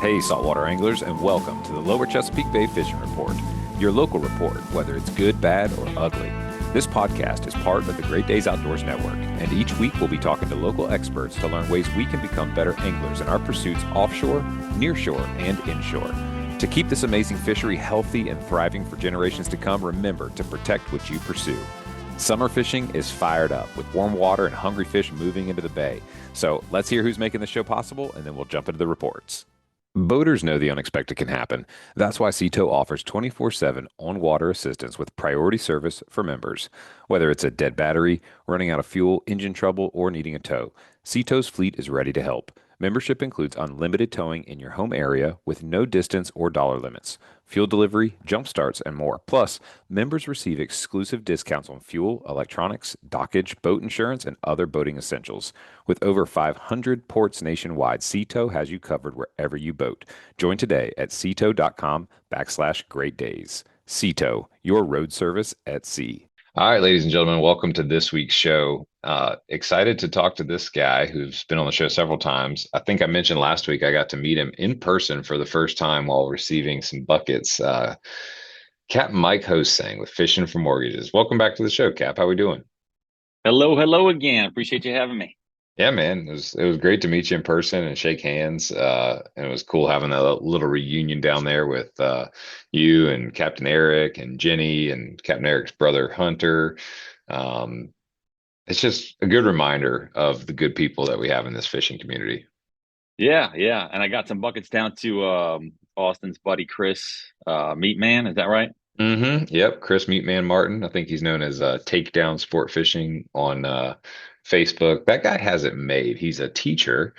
Hey, saltwater anglers, and welcome to the Lower Chesapeake Bay Fishing Report, your local report, whether it's good, bad, or ugly. This podcast is part of the Great Days Outdoors Network, and each week we'll be talking to local experts to learn ways we can become better anglers in our pursuits offshore, nearshore, and inshore. To keep this amazing fishery healthy and thriving for generations to come, remember to protect what you pursue. Summer fishing is fired up with warm water and hungry fish moving into the bay. So let's hear who's making the show possible, and then we'll jump into the reports. Boaters know the unexpected can happen. That's why Seatow offers 24/7 on-water assistance with priority service for members. Whether it's a dead battery, running out of fuel, engine trouble, or needing a tow, Seatow's fleet is ready to help. Membership includes unlimited towing in your home area with no distance or dollar limits, fuel delivery, jump starts, and more. Plus, members receive exclusive discounts on fuel, electronics, dockage, boat insurance, and other boating essentials. With over 500 ports nationwide, Seatow has you covered wherever you boat. Join today at seatow.com/Great Days. Seatow, your road service at sea. All right, ladies and gentlemen, welcome to this week's show. Excited to talk to this guy who's been on the show several times. I think I mentioned last week I got to meet him in person for the first time while receiving some buckets. Captain Mike Hosang with Fishing for Mortgages. Welcome back to the show, Cap. How we doing? Hello again. Appreciate you having me. Yeah, man, it was great to meet you in person and shake hands. And it was cool having that little reunion down there with you and Captain Eric and Jenny and Captain Eric's brother Hunter. Um, it's just a good reminder of the good people that we have in this fishing community. Yeah. And I got some buckets down to Austin's buddy Chris, Meat Man. Is that right? Yep, Chris Meatman Martin. I think he's known as Takedown Sport Fishing on Facebook. That guy has it made. He's a teacher,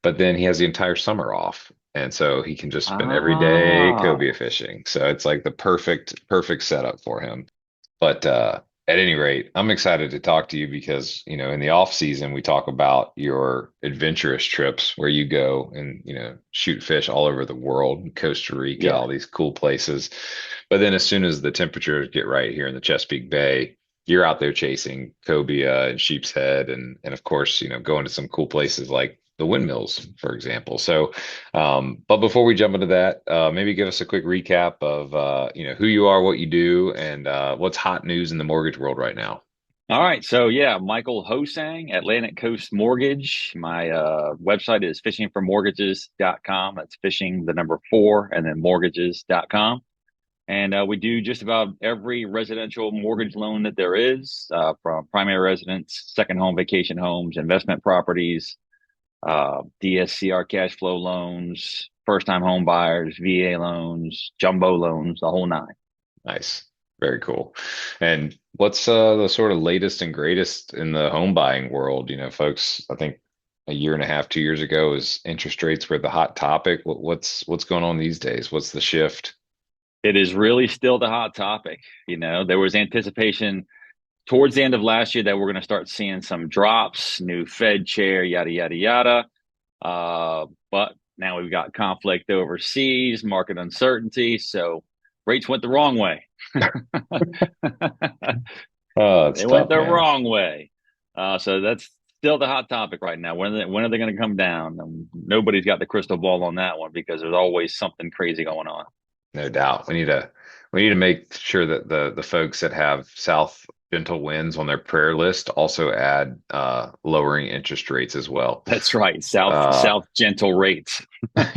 but then he has the entire summer off. And so he can just spend every day Ah, cobia fishing. So it's like the perfect setup for him. But at any rate, I'm excited to talk to you because, in the off season, we talk about your adventurous trips where you go and, shoot fish all over the world, Costa Rica, yeah. all these cool places. But then as soon as the temperatures get right here in the Chesapeake Bay, you're out there chasing cobia and sheepshead and of course, going to some cool places like the Windmills, for example. So but before we jump into that, maybe give us a quick recap of who you are, what you do, and what's hot news in the mortgage world right now. All right. So yeah, Michael Hosang, Atlantic Coast Mortgage. My website is fishingformortgages.com. That's fishing the number four and then mortgages.com. And we do just about every residential mortgage loan that there is, from primary residence, second home, vacation homes, investment properties, DSCR cash flow loans, first time home buyers, VA loans, jumbo loans, the whole nine. Nice. Very cool. And what's the sort of latest and greatest in the home buying world? Folks, I think a year and a half, 2 years ago, was interest rates were the hot topic. What's going on these days? What's the shift? It is really still the hot topic. There was anticipation towards the end of last year that we're going to start seeing some drops, new Fed chair, yada, yada, yada. But now we've got conflict overseas, market uncertainty. So rates went the wrong way. Oh, it's They went tough, the man. wrong way. So that's still the hot topic right now. When are they going to come down? Nobody's got the crystal ball on that one because there's always something crazy going on. No doubt. We need to make sure that the folks that have south gentle winds on their prayer list also add lowering interest rates as well. That's right. South Uh, South gentle rates.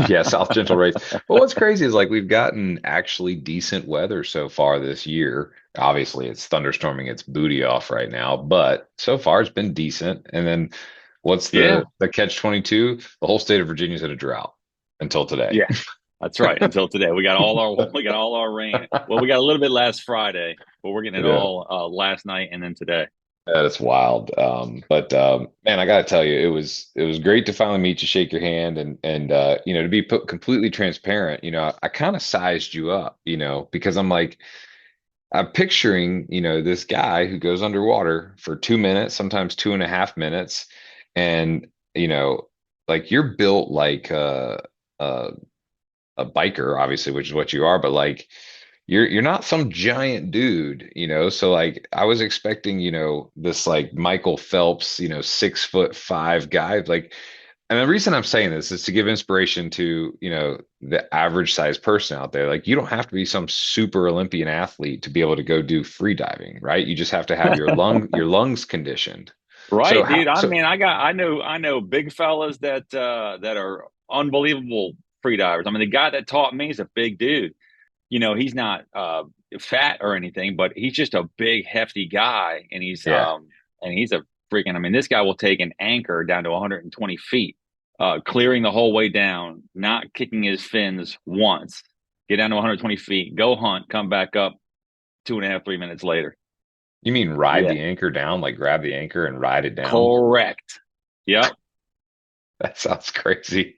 yeah, south gentle rates. But what's crazy is like we've gotten actually decent weather so far this year. Obviously, it's thunderstorming its booty off right now, but so far it's been decent. And then what's Yeah. the catch 22? The whole state of Virginia's had a drought until today. Yeah. That's right. Until today, we got all our rain. Well, we got a little bit last Friday, but we're getting it Yeah. all last night and then today. That is wild. But man, I gotta tell you, it was great to finally meet you, shake your hand, and to be put completely transparent. I kind of sized you up, because I'm picturing, this guy who goes underwater for 2 minutes, sometimes 2.5 minutes, and like you're built like a biker, obviously, which is what you are, but like you're not some giant dude, so like I was expecting, this like Michael Phelps, 6'5" guy. Like And the reason I'm saying this is to give inspiration to, the average size person out there. Like you don't have to be some super Olympian athlete to be able to go do free diving, right? You just have to have your lungs conditioned. So Right, how dude. I so mean, I know big fellas that are unbelievable free divers. I mean, the guy that taught me is a big dude. He's not fat or anything, but he's just a big, hefty guy, and yeah. he's a freaking. I mean, this guy will take an anchor down to 120 feet, clearing the whole way down, not kicking his fins once, get down to 120 feet, go hunt, come back up 2.5, 3 minutes later. You mean ride Yeah, the anchor down, like grab the anchor and ride it down? correct. Yep. That sounds crazy.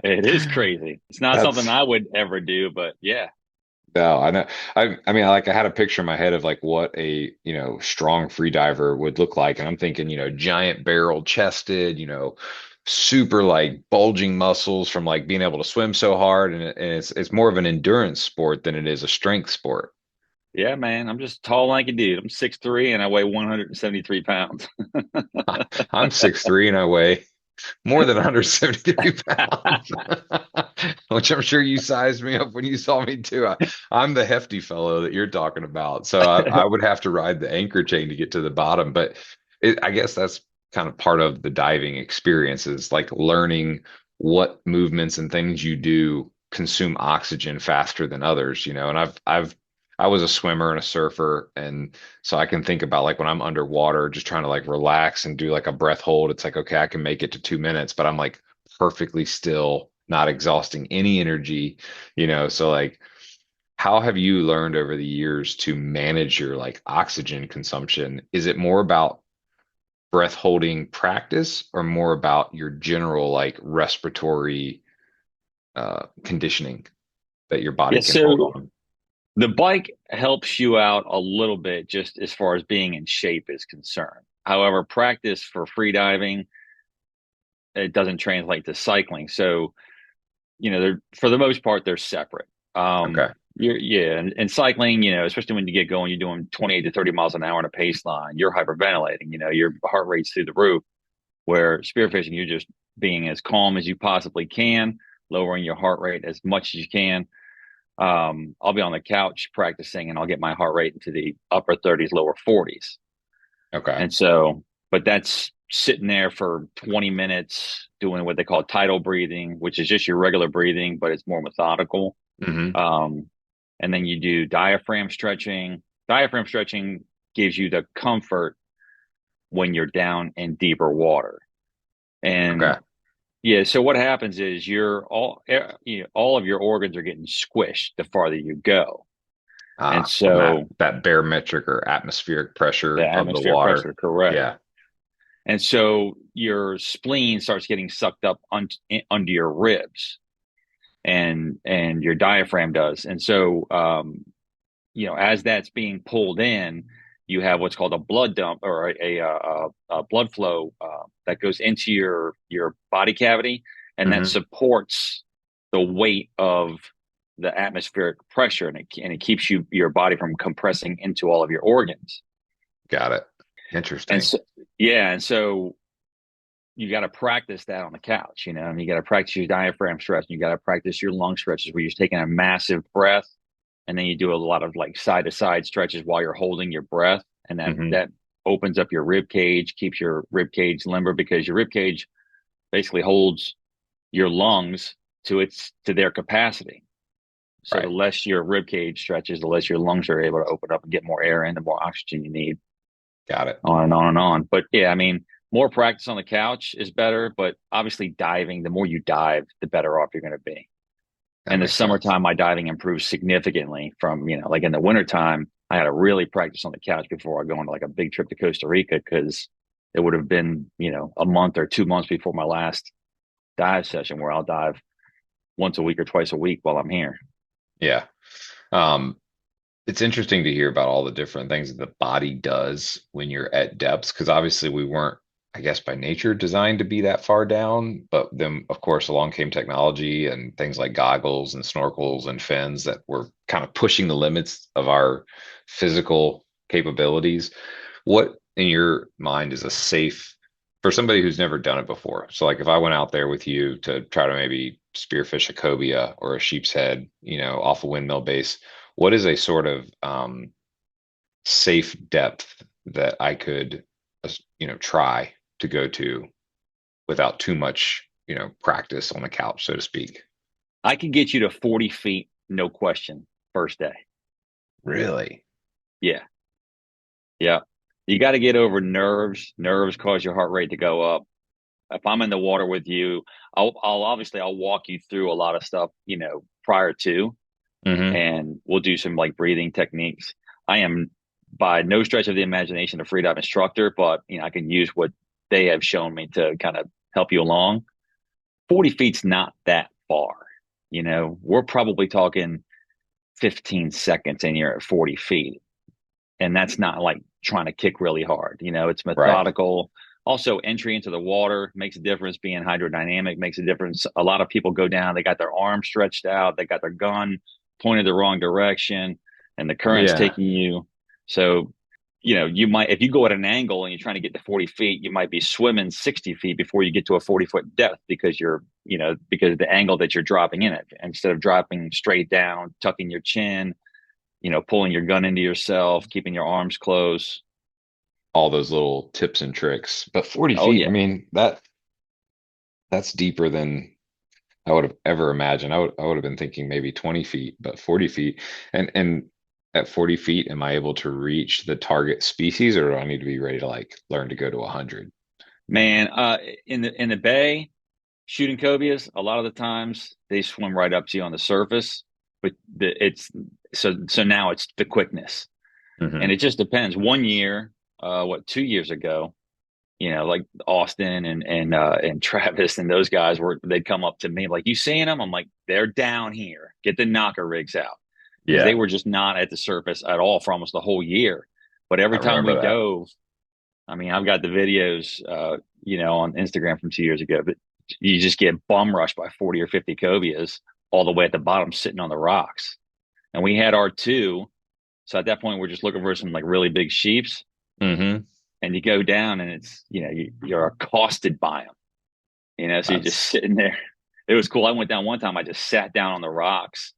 It is crazy. It's not something That's I would ever do, but yeah. no, I know. I mean, like I had a picture in my head of like what a, strong free diver would look like. And I'm thinking, giant barrel chested, super like bulging muscles from like being able to swim so hard. And it's more of an endurance sport than it is a strength sport. Yeah, man. I'm just a tall, lanky dude. I'm 6'3" and I weigh 173 pounds. I'm 6'3" and I weigh more than 173 pounds, which I'm sure you sized me up when you saw me too. I'm the hefty fellow that you're talking about. So I would have to ride the anchor chain to get to the bottom. But I guess that's kind of part of the diving experience is like learning what movements and things you do consume oxygen faster than others, and I was a swimmer and a surfer, and so I can think about like when I'm underwater, just trying to like relax and do like a breath hold. It's like, okay, I can make it to 2 minutes, but I'm like perfectly still, not exhausting any energy, So like, how have you learned over the years to manage your like oxygen consumption? Is it more about breath holding practice or more about your general like respiratory conditioning that your body Yeah, can hold so on? the bike helps you out a little bit just as far as being in shape is concerned. However, practice for free diving, it doesn't translate to cycling. So, they're for the most part they're separate. Okay. Yeah, and cycling, especially when you get going, you're doing 28 to 30 miles an hour on a pace line. You're hyperventilating. Your heart rate's through the roof. Where spearfishing, you're just being as calm as you possibly can, lowering your heart rate as much as you can. I'll be on the couch practicing, and I'll get my heart rate into the upper 30s, lower 40s. Okay. And so, but that's sitting there for 20 minutes doing what they call tidal breathing, which is just your regular breathing, but it's more methodical. Hmm. Um, and then you do diaphragm stretching. Diaphragm stretching gives you the comfort when you're down in deeper water. And Okay. yeah, so what happens is all of your organs are getting squished the farther you go. And From that so that barometric or atmospheric the pressure of the atmospheric water. pressure, correct. Yeah. And so your spleen starts getting sucked up under your ribs and your diaphragm does. And so as that's being pulled in, you have what's called a blood dump or a blood flow that goes into your body cavity, and that Hmm. supports the weight of the atmospheric pressure, and it keeps your body from compressing into all of your organs. Got it. And Interesting. so, yeah, and so you got to practice that on the couch, and you got to practice your diaphragm stretch, and you got to practice your lung stretches where you're taking a massive breath, and then you do a lot of like side to side stretches while you're holding your breath, and that Hmm. that opens up your rib cage, keeps your rib cage limber because your rib cage basically holds your lungs to their capacity. So the Right. less your rib cage stretches, the less your lungs are able to open up and get more air in, the more oxygen you need, Got it. on and on and on. But yeah, I mean, more practice on the couch is better, but obviously diving, the more you dive, the better off you're going to be. That In the makes sense. summertime, my diving improves significantly from, like in the wintertime, I had to really practice on the couch before I go on like a big trip to Costa Rica because it would have been, a month or 2 months before my last dive session where I'll dive once a week or twice a week while I'm here. Yeah. Um, it's interesting to hear about all the different things that the body does when you're at depths, because obviously we weren't, I guess, by nature designed to be that far down. But then, of course, along came technology and things like goggles and snorkels and fins that were kind of pushing the limits of our physical capabilities. What, in your mind, is a safe for somebody who's never done it before. So like if I went out there with you to try to maybe spearfish a cobia or a sheepshead, off a windmill base, what is a sort of safe depth that I could, try to go to without too much, practice on the couch, so to speak? I can get you to 40 feet, no question, first day. Really? Yeah. Yeah. You got to get over nerves. Nerves cause your heart rate to go up. If I'm in the water with you, I'll obviously I'll walk you through a lot of stuff, prior to, Hmm. and we'll do some like breathing techniques. I am by no stretch of the imagination a freedive instructor, but I can use what they have shown me to kind of help you along. 40 feet's not that far. We're probably talking 15 seconds and you're at 40 feet. And that's not like trying to kick really hard. It's Right. methodical. Also, entry into the water makes a difference. Being hydrodynamic makes a difference. A lot of people go down, they got their arms stretched out, they got their gun pointed the wrong direction, and the current's Yeah. taking you. So, you might, if you go at an angle and you're trying to get to 40 feet, you might be swimming 60 feet before you get to a 40-foot depth because because of the angle that you're dropping in it. Instead of dropping straight down, tucking your chin, pulling your gun into yourself, keeping your arms closed. All those little tips and tricks. But 40 Oh feet, I yeah, mean, that's deeper than I would have ever imagined. I would have been thinking maybe 20 feet, but 40 feet. And at 40 feet, am I able to reach the target species, or do I need to be ready to like learn to go to 100? man. In the bay, shooting cobias, a lot of the times they swim right up to you on the surface, but it's so now it's the quickness, and Hmm. it just depends. One year, 2 years ago, like Austin and Travis and those guys they'd come up to me like, "You seeing them?" I'm like, "They're down here. Get the knocker rigs out." Because they Yeah, were just not at the surface at all for almost the whole year. But I every time we remember that. dove, I mean, I've got the videos, on Instagram from 2 years ago, but you just get bum rushed by 40 or 50 cobias all the way at the bottom sitting on the rocks. And we had our two. So at that point, we're just looking for some like really big sheeps. Hmm. And you go down and it's, you're accosted by them, so you're just That's sitting there. It was cool. I went down one time, I just sat down on the rocks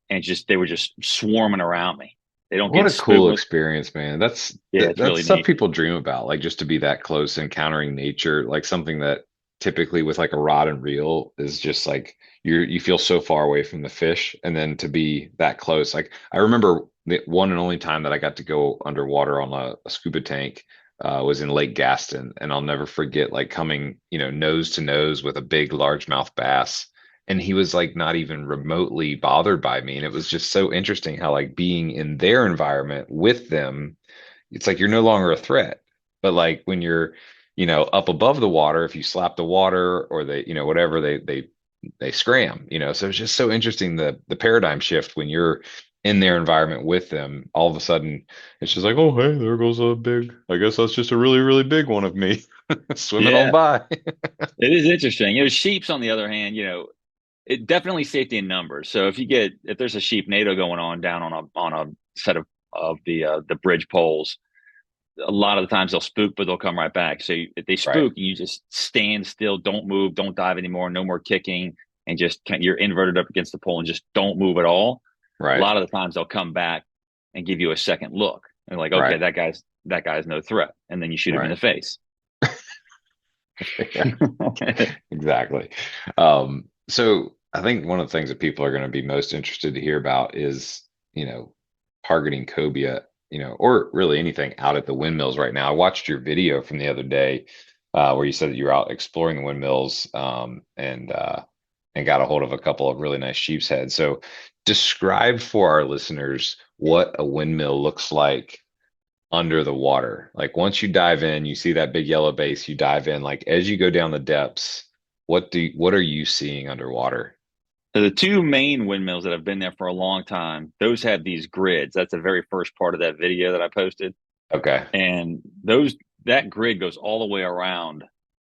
and they were just swarming around me. They don't What get a cool spooked. experience, man. That's Yeah, that, it's that's really stuff neat. people dream about, like just to be that close, encountering nature, like something that typically with like a rod and reel is just like you feel so far away from the fish, and then to be that close. Like I remember the one and only time that I got to go underwater on a scuba tank was in Lake Gaston, and I'll never forget like coming, nose to nose with a big largemouth bass, and he was like not even remotely bothered by me. And it was just so interesting how like being in their environment with them, it's like you're no longer a threat. But like when you're, up above the water, if you slap the water or they, whatever, they scram, So it's just so interesting the paradigm shift when you're in their environment with them. All of a sudden, it's just like, oh hey, there goes a big. I guess that's just a really, really big one of me swimming on Yeah, by. it is interesting. Sheep's on the other hand, it definitely safety in numbers. So if there's a sheep NATO going on down on a set of the bridge poles, a lot of the times they'll spook, but they'll come right back. So if they Right, spook, you just stand still, don't move, don't dive anymore, no more kicking, and you're inverted up against the pole and just don't move at all. A right, lot of the times they'll come back and give you a second look and like, okay, right, that guy's no threat, and then you shoot him in right. the face. Yeah. Exactly. So I think one of the things that people are going to be most interested to hear about is, you know, targeting cobia, or really anything out at the windmills right now. I watched your video from the other day, where you said that you were out exploring the windmills, and got a hold of a couple of really nice sheep's heads. So describe for our listeners what a windmill looks like under the water. Like once you dive in, you see that big yellow base, you dive in. Like as you go down the depths, what are you seeing underwater? So the two main windmills that have been there for a long time, those have these grids. That's the very first part of that video that I posted. Okay. And that grid goes all the way around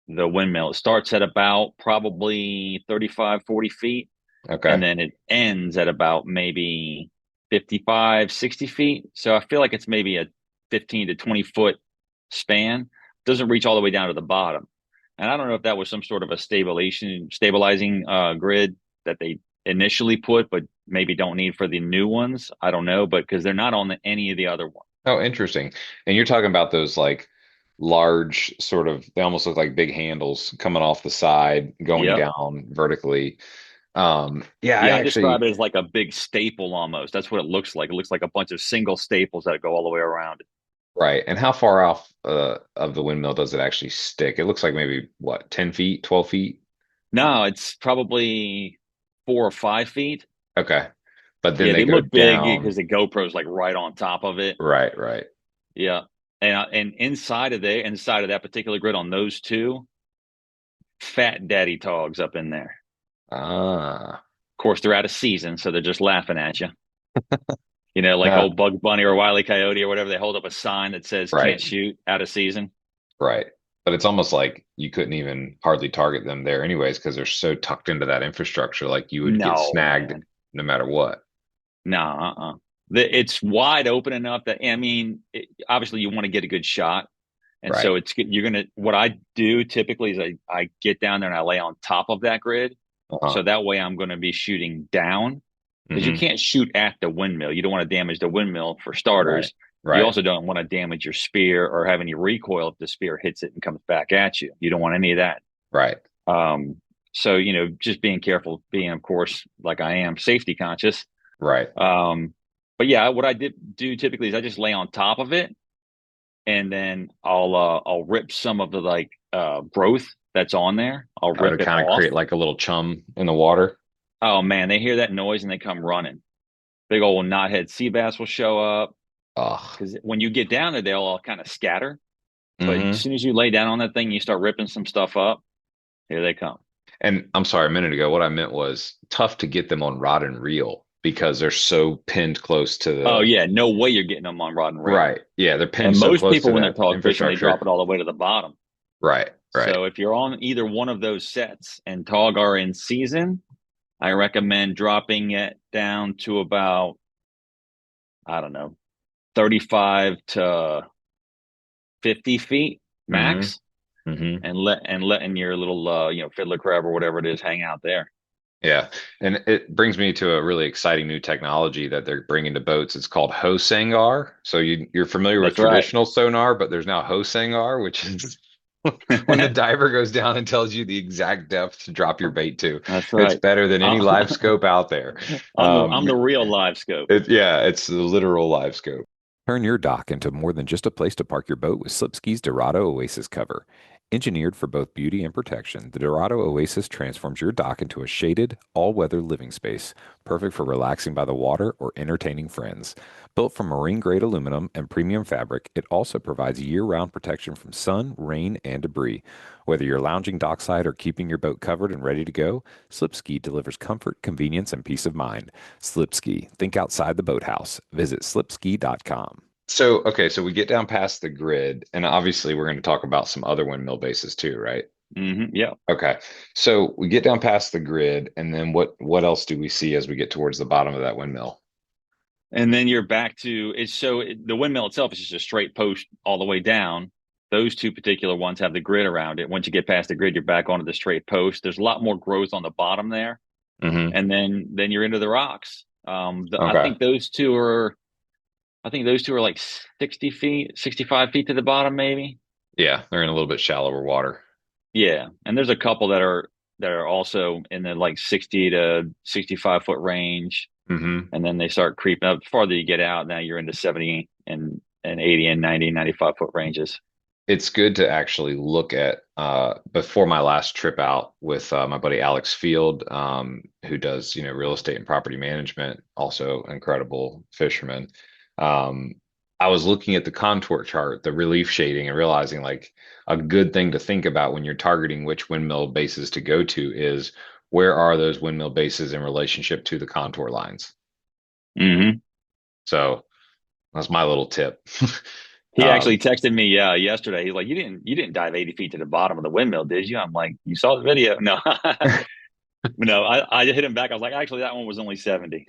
the windmill. It starts at about probably 35, 40 feet, and Okay. then it ends at about maybe 55, 60 feet. So I feel like it's maybe a 15 to 20 foot span. Doesn't reach all the way down to the bottom. And I don't know if that was some sort of a stabilizing grid that they initially put, but maybe don't need for the new ones. I don't know, but because they're not on any of the other ones. Oh, interesting. And you're talking about those like large sort of, they almost look like big handles coming off the side, going Yep. down vertically. Yeah, I Yeah, I describe actually, it as like a big staple almost. That's what it looks like. It looks like a bunch of single staples that go all the way around it. right. And how far off of the windmill does it actually stick? It looks like maybe what, 10 feet, 12 feet? No, it's probably 4 or 5 feet. Okay. But then Yeah, they they go look big down. because the GoPro's like right on top of it. Right, right. Yeah, and inside of that particular grid on those two, fat daddy togs up in there. Ah, Of course, they're out of season, so they're just laughing at you. You know, like no, old Bugs Bunny or Wile E. Coyote or whatever. They hold up a sign that says right, "Can't shoot, out of season." right. But it's almost like you couldn't even hardly target them there anyways because they're so tucked into that infrastructure, like you would get No, snagged man. no matter what. No, it's wide open enough that I mean, obviously you want to get a good shot, and Right. so you're gonna. What I do typically is I get down there and I lay on top of that grid, Uh-huh. so that way I'm going to be shooting down because you Hmm. can't shoot at the windmill. You don't want to damage the windmill for Right. starters. You Right. also don't want to damage your spear or have any recoil if the spear hits it and comes back at you. You don't want any of that. Right. Um, so just being careful, being of course like I am safety conscious. Right. But yeah, what I did do typically is I just lay on top of it and then I'll rip some of the like growth that's on there. I'll Or to rip it kind of off. create like a little chum in the water. Oh man, they hear that noise and they come running. Big old knothead sea bass will show up Ugh. because when you get down there, they'll all kind of scatter. But as Hmm. soon as you lay down on that thing, you start ripping some stuff up. Here they come. And I'm sorry, a minute ago, what I meant was tough to get them on rod and reel because they're so pinned close to Oh the. yeah, no way you're getting them on rod and reel. Right. Yeah, they're pinned And so most close to people, when they're that tog fishing, they drop infrastructure. it all the way to the bottom. Right. Right. So if you're on either one of those sets and tog are in season, I recommend dropping it down to about, I don't know, 35 to 50 feet Hmm. max Hmm. and letting your little fiddler crab or whatever it is hang out there. Yeah. And it brings me to a really exciting new technology that they're bringing to boats. It's called Hosangar. So you're familiar with That's right. traditional sonar, but there's now Hosangar, which is when the diver goes down and tells you the exact depth to drop your bait to. That's It's right. better than any I- live scope out there. I'm the real live scope. Yeah, it's the literal live scope. Turn your dock into more than just a place to park your boat with Slipski's Dorado Oasis cover. Engineered for both beauty and protection, the Dorado Oasis transforms your dock into a shaded, all-weather living space, perfect for relaxing by the water or entertaining friends. Built from marine-grade aluminum and premium fabric, it also provides year-round protection from sun, rain, and debris. Whether you're lounging dockside or keeping your boat covered and ready to go, Slipski delivers comfort, convenience, and peace of mind. Slipski, think outside the boathouse. Visit slipski.com. So, okay, so we get down past the grid, and obviously we're going to talk about some other windmill bases too, right? Yeah. Okay. So we get down past the grid, and then what else do we see as we get towards the bottom of that windmill? And then you're back to the windmill itself is just a straight post all the way down. Those two particular ones have the grid around it. Once you get past the grid, you're back onto the straight post. There's a lot more growth on the bottom there, Hmm. and then you're into the rocks. Okay. I think those two are like 60 feet, 65 feet to the bottom, maybe. Yeah, they're in a little bit shallower water. Yeah, and there's a couple that are also in the like 60 to 65 foot range, Hmm. and then they start creeping up. The farther you get out, now you're into 70 and 80 and 90, 95 foot ranges. It's good to actually look at before my last trip out with my buddy Alex Field, who does, real estate and property management, also incredible fisherman. Um, I was looking at the contour chart, the relief shading, and realizing like a good thing to think about when you're targeting which windmill bases to go to is where are those windmill bases in relationship to the contour lines. Hmm. So that's my little tip. He Um, actually texted me yesterday. He's like, "You didn't dive 80 feet to the bottom of the windmill, did you?" I'm like, "You saw the video?" No. No, I hit him back. I was like, actually, that one was only 70.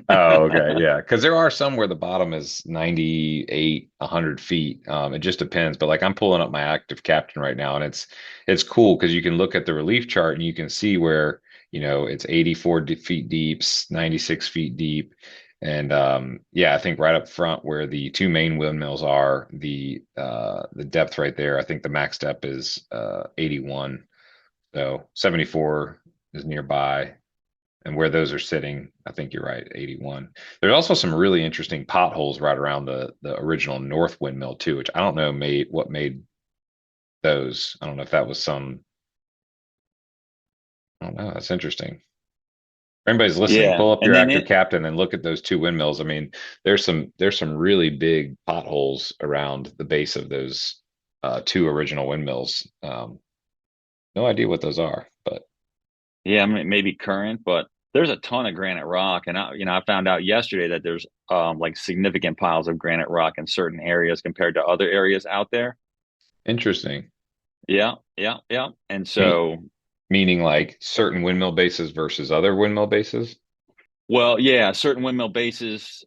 Oh, okay. Yeah. Because there are some where the bottom is 98, 100 feet. It just depends. But like I'm pulling up my active captain right now, and it's cool because you can look at the relief chart and you can see where, it's 84 feet deep, 96 feet deep. And yeah, I think right up front where the two main windmills are, the depth right there, I think the max depth is 81. So 74 is nearby. And where those are sitting, I think you're right, 81. There's also some really interesting potholes right around the original North windmill too, which I don't know what made those. I don't know if that was some. I don't know. That's interesting. If anybody's listening, Yeah, pull up and your then active captain and look at those two windmills. I mean, there's some really big potholes around the base of those two original windmills. No idea what those are, but yeah, I mean, maybe current, but there's a ton of granite rock, and I found out yesterday that there's like significant piles of granite rock in certain areas compared to other areas out there. interesting. Yeah, yeah, yeah. And Me so, Meaning like certain windmill bases versus other windmill bases. well, yeah, certain windmill bases,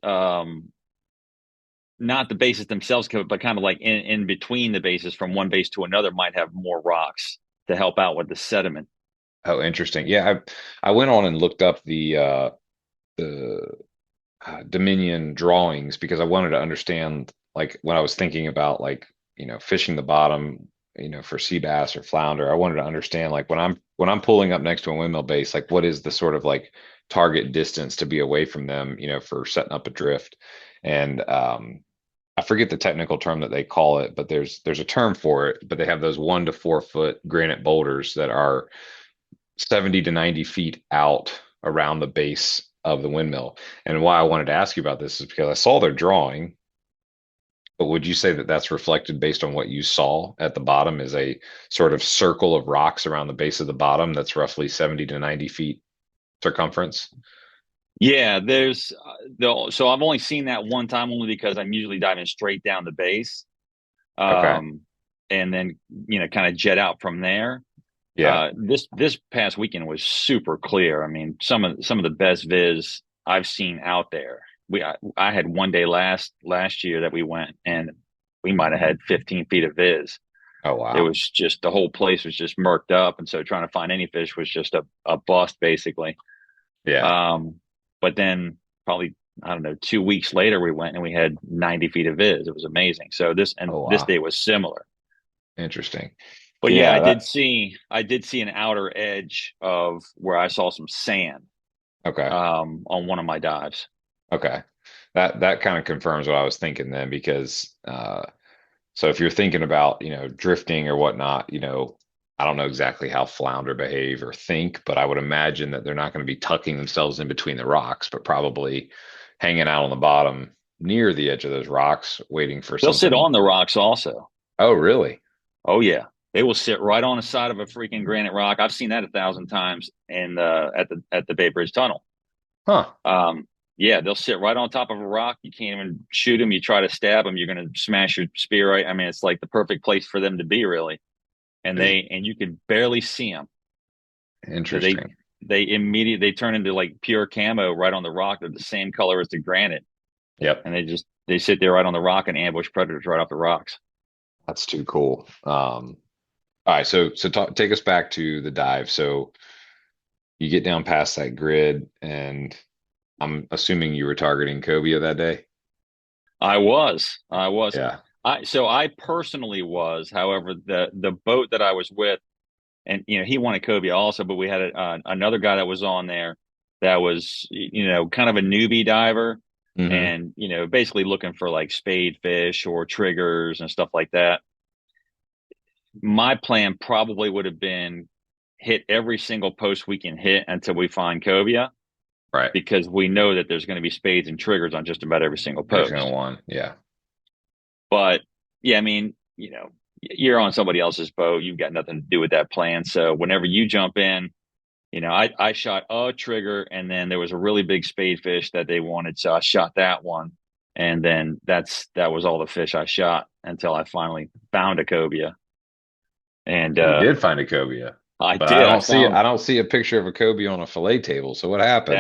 not the bases themselves, but kind of like in between the bases from one base to another might have more rocks to help out with the sediment. Oh, interesting. Yeah, I went on and looked up the Dominion drawings because I wanted to understand like when I was thinking about like fishing the bottom for sea bass or flounder. I wanted to understand like when I'm pulling up next to a windmill base, like what is the sort of like target distance to be away from them, for setting up a drift. And I forget the technical term that they call it, but there's a term for it. But they have those 1 to 4 foot granite boulders that are 70 to 90 feet out around the base of the windmill. And why I wanted to ask you about this is because I saw their drawing, but would you say that that's reflected based on what you saw at the bottom is a sort of circle of rocks around the base of the bottom that's roughly 70 to 90 feet circumference? Yeah, there's so I've only seen that one time only because I'm usually diving straight down the base, Okay. um, and then kind of jet out from there. Yeah. This past weekend was super clear. I mean, some of the best viz I've seen out there. I had one day last year that we went, and we might have had 15 feet of viz. Oh, It wow. was just the whole place was just murked up, and so trying to find any fish was just a bust basically. Yeah. Um, but then probably I don't know 2 weeks later we went and we had 90 feet of viz. It was amazing. So Oh, this wow. day was similar. Interesting. But yeah, Yeah, that I did see an outer edge of where I saw some sand okay. on one of my dives. Okay. That kind of confirms what I was thinking then because so if you're thinking about, drifting or whatnot, I don't know exactly how flounder behave or think, but I would imagine that they're not going to be tucking themselves in between the rocks, but probably hanging out on the bottom near the edge of those rocks, waiting for They'll sit something. on the rocks also. Oh, really? Oh yeah, they will sit right on the side of a freaking granite rock. I've seen that 1,000 times in the at the Bay Bridge Tunnel. Huh. Um, yeah, they'll sit right on top of a rock. You can't even shoot them. You try to stab them, you're going to smash your spear. Right? I mean, it's like the perfect place for them to be, really. And you can barely see them. So Interesting. they turn into like pure camo right on the rock. They're the same color as the granite, Yep. and they sit there right on the rock and ambush predators right off the rocks. That's too cool. All right, so take us back to the dive. So you get down past that grid, and I'm assuming you were targeting Cobia that day. I was. Yeah. I personally was. However, the boat that I was with, and he wanted Cobia also, but we had another guy that was on there that was kind of a newbie diver, Hmm. and basically looking for like spade fish or triggers and stuff like that. My plan probably would have been hit every single post we can hit until we find Cobia, Right. because we know that there's going to be spades and triggers on just about every single Every single post. one. Yeah. But yeah, I mean, you're on somebody else's boat. You've got nothing to do with that plan. So whenever you jump in, I shot a trigger, and then there was a really big spade fish that they wanted. So I shot that one. And then that was all the fish I shot until I finally found a cobia. And You did find a Cobia. I But did. I I found don't see a picture of a cobia on a fillet table. So what happened?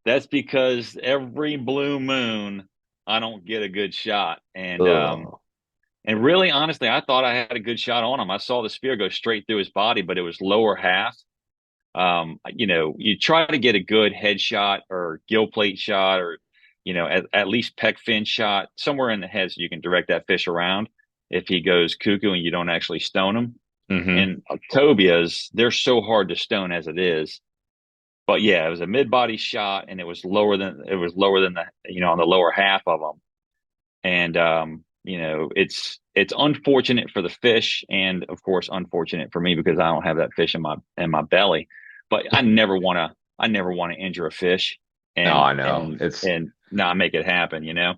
that's because every blue moon I don't get a good shot. Oh, And really honestly, I thought I had a good shot on him. I saw the spear go straight through his body, but it was lower half. You try to get a good headshot or gill plate shot or, at least peck fin shot somewhere in the head so you can direct that fish around if he goes cuckoo and you don't actually stone him. mm-hmm. And cobias, they're so hard to stone as it is. But yeah, it was a mid body shot and it was lower than the, on the lower half of them. And, it's unfortunate for the fish and of course unfortunate for me because I don't have that fish in my belly. But I never want to injure a fish No, and I know. not make it happen, you know.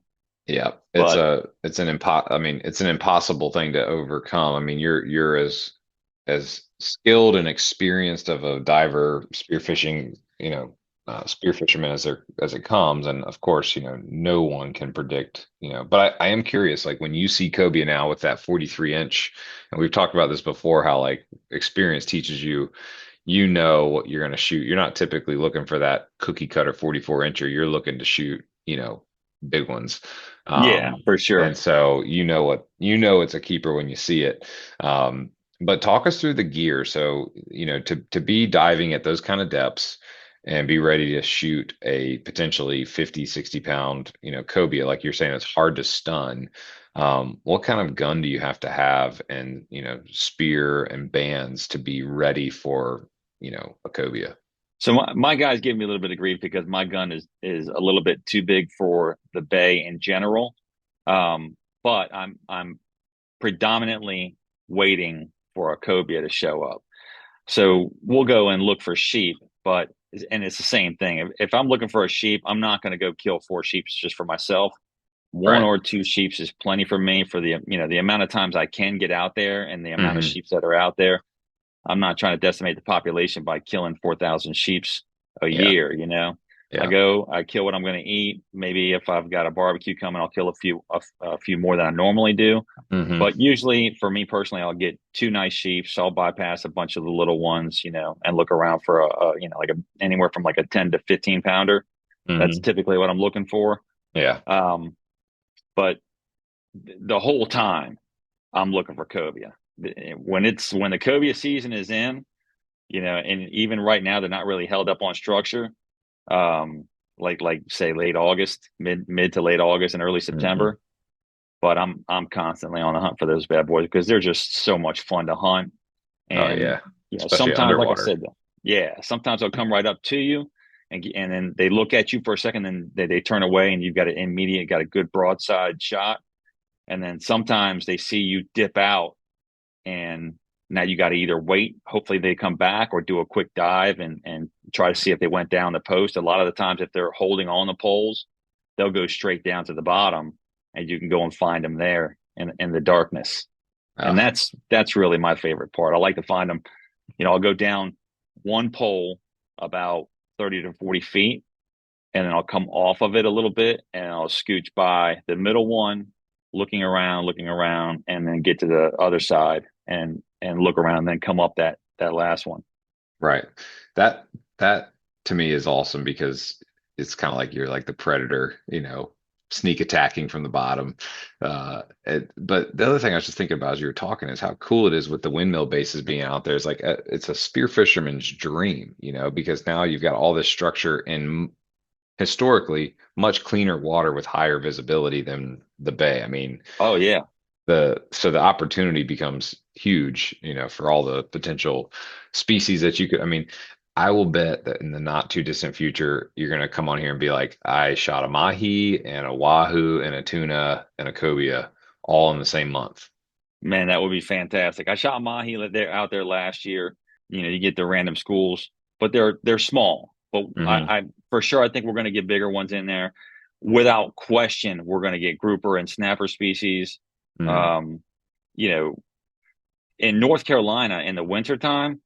Yeah, But I mean, it's an impossible thing to overcome. I mean, you're as skilled and experienced of a diver spearfishing, spear fisherman as it comes. And of course, no one can predict, but I am curious, like when you see cobia now with that 43-inch, and we've talked about this before, how like experience teaches you, what you're going to shoot. You're not typically looking for that cookie cutter 44-incher. You're looking to shoot, big ones. yeah, for And sure. so it's a keeper when you see it. But talk us through the gear. So, to be diving at those kind of depths and be ready to shoot a potentially 50, 60 pound, cobia, like you're saying, it's hard to stun. What kind of gun do you have and, spear and bands to be ready for, a cobia? So my guys give me a little bit of grief because my gun is a little bit too big for the bay in general. But I'm predominantly waiting for a cobia to show up. So we'll go and look for sheep, and it's the same thing. If I'm looking for a sheep, I'm not going to go kill 4 sheep just for myself. One Right. or two sheep is plenty for me for the amount of times I can get out there and the amount of Hmm. sheep that are out there. I'm not trying to decimate the population by killing 4,000 sheeps a Yeah. year, you know. I Yeah. go, I kill what I'm going to eat. Maybe if I've got a barbecue coming, I'll kill a few more than I normally do. Hmm. But usually, for me personally, I'll get 2 nice sheep. So I'll bypass a bunch of the little ones, and look around for like anywhere from like a 10 to 15 pounder. That's Hmm. typically what I'm looking for. Yeah. Um, but the whole time, I'm looking for cobia. When the cobia season is in, and even right now they're not really held up on structure. Like say late August, mid to late August and early Hmm. September. But I'm constantly on the hunt for those bad boys because they're just so much fun to hunt. Oh And yeah. Especially sometimes, like I underwater. said, yeah, sometimes they'll come right up to you, and then they look at you for a second, then they turn away, and you've got a good broadside shot. And then sometimes they see you dip out, and now you got to either wait, hopefully they come back, or do a quick dive and try to see if they went down the post. A lot of the times, if they're holding on the poles, they'll go straight down to the bottom, and you can go and find them there in the darkness. And Oh, that's really my favorite part. I like to find them. I'll go down one pole about 30 to 40 feet, and then I'll come off of it a little bit, and I'll scooch by the middle one, looking around, and then get to the other side and look around, and then come up that last one. right. That that to me is awesome because it's kind of like you're like the predator, sneak attacking from the bottom. But the other thing I was just thinking about as you were talking is how cool it is with the windmill bases being out there. It's like it's a spear fisherman's dream, because now you've got all this structure in historically much cleaner water with higher visibility than the bay. I mean, Oh yeah, the opportunity becomes huge, for all the potential species that you could. I mean, I will bet that in the not too distant future, you're going to come on here and be like, I shot a mahi and a wahoo and a tuna and a cobia all in the same month. man, that would be fantastic. I shot mahi out there last year. You get the random schools, but they're small. But Hmm. I for sure I think we're going to get bigger ones in there. Without question, we're going to get grouper and snapper species. Hmm. Um, you know, in North Carolina in the wintertime,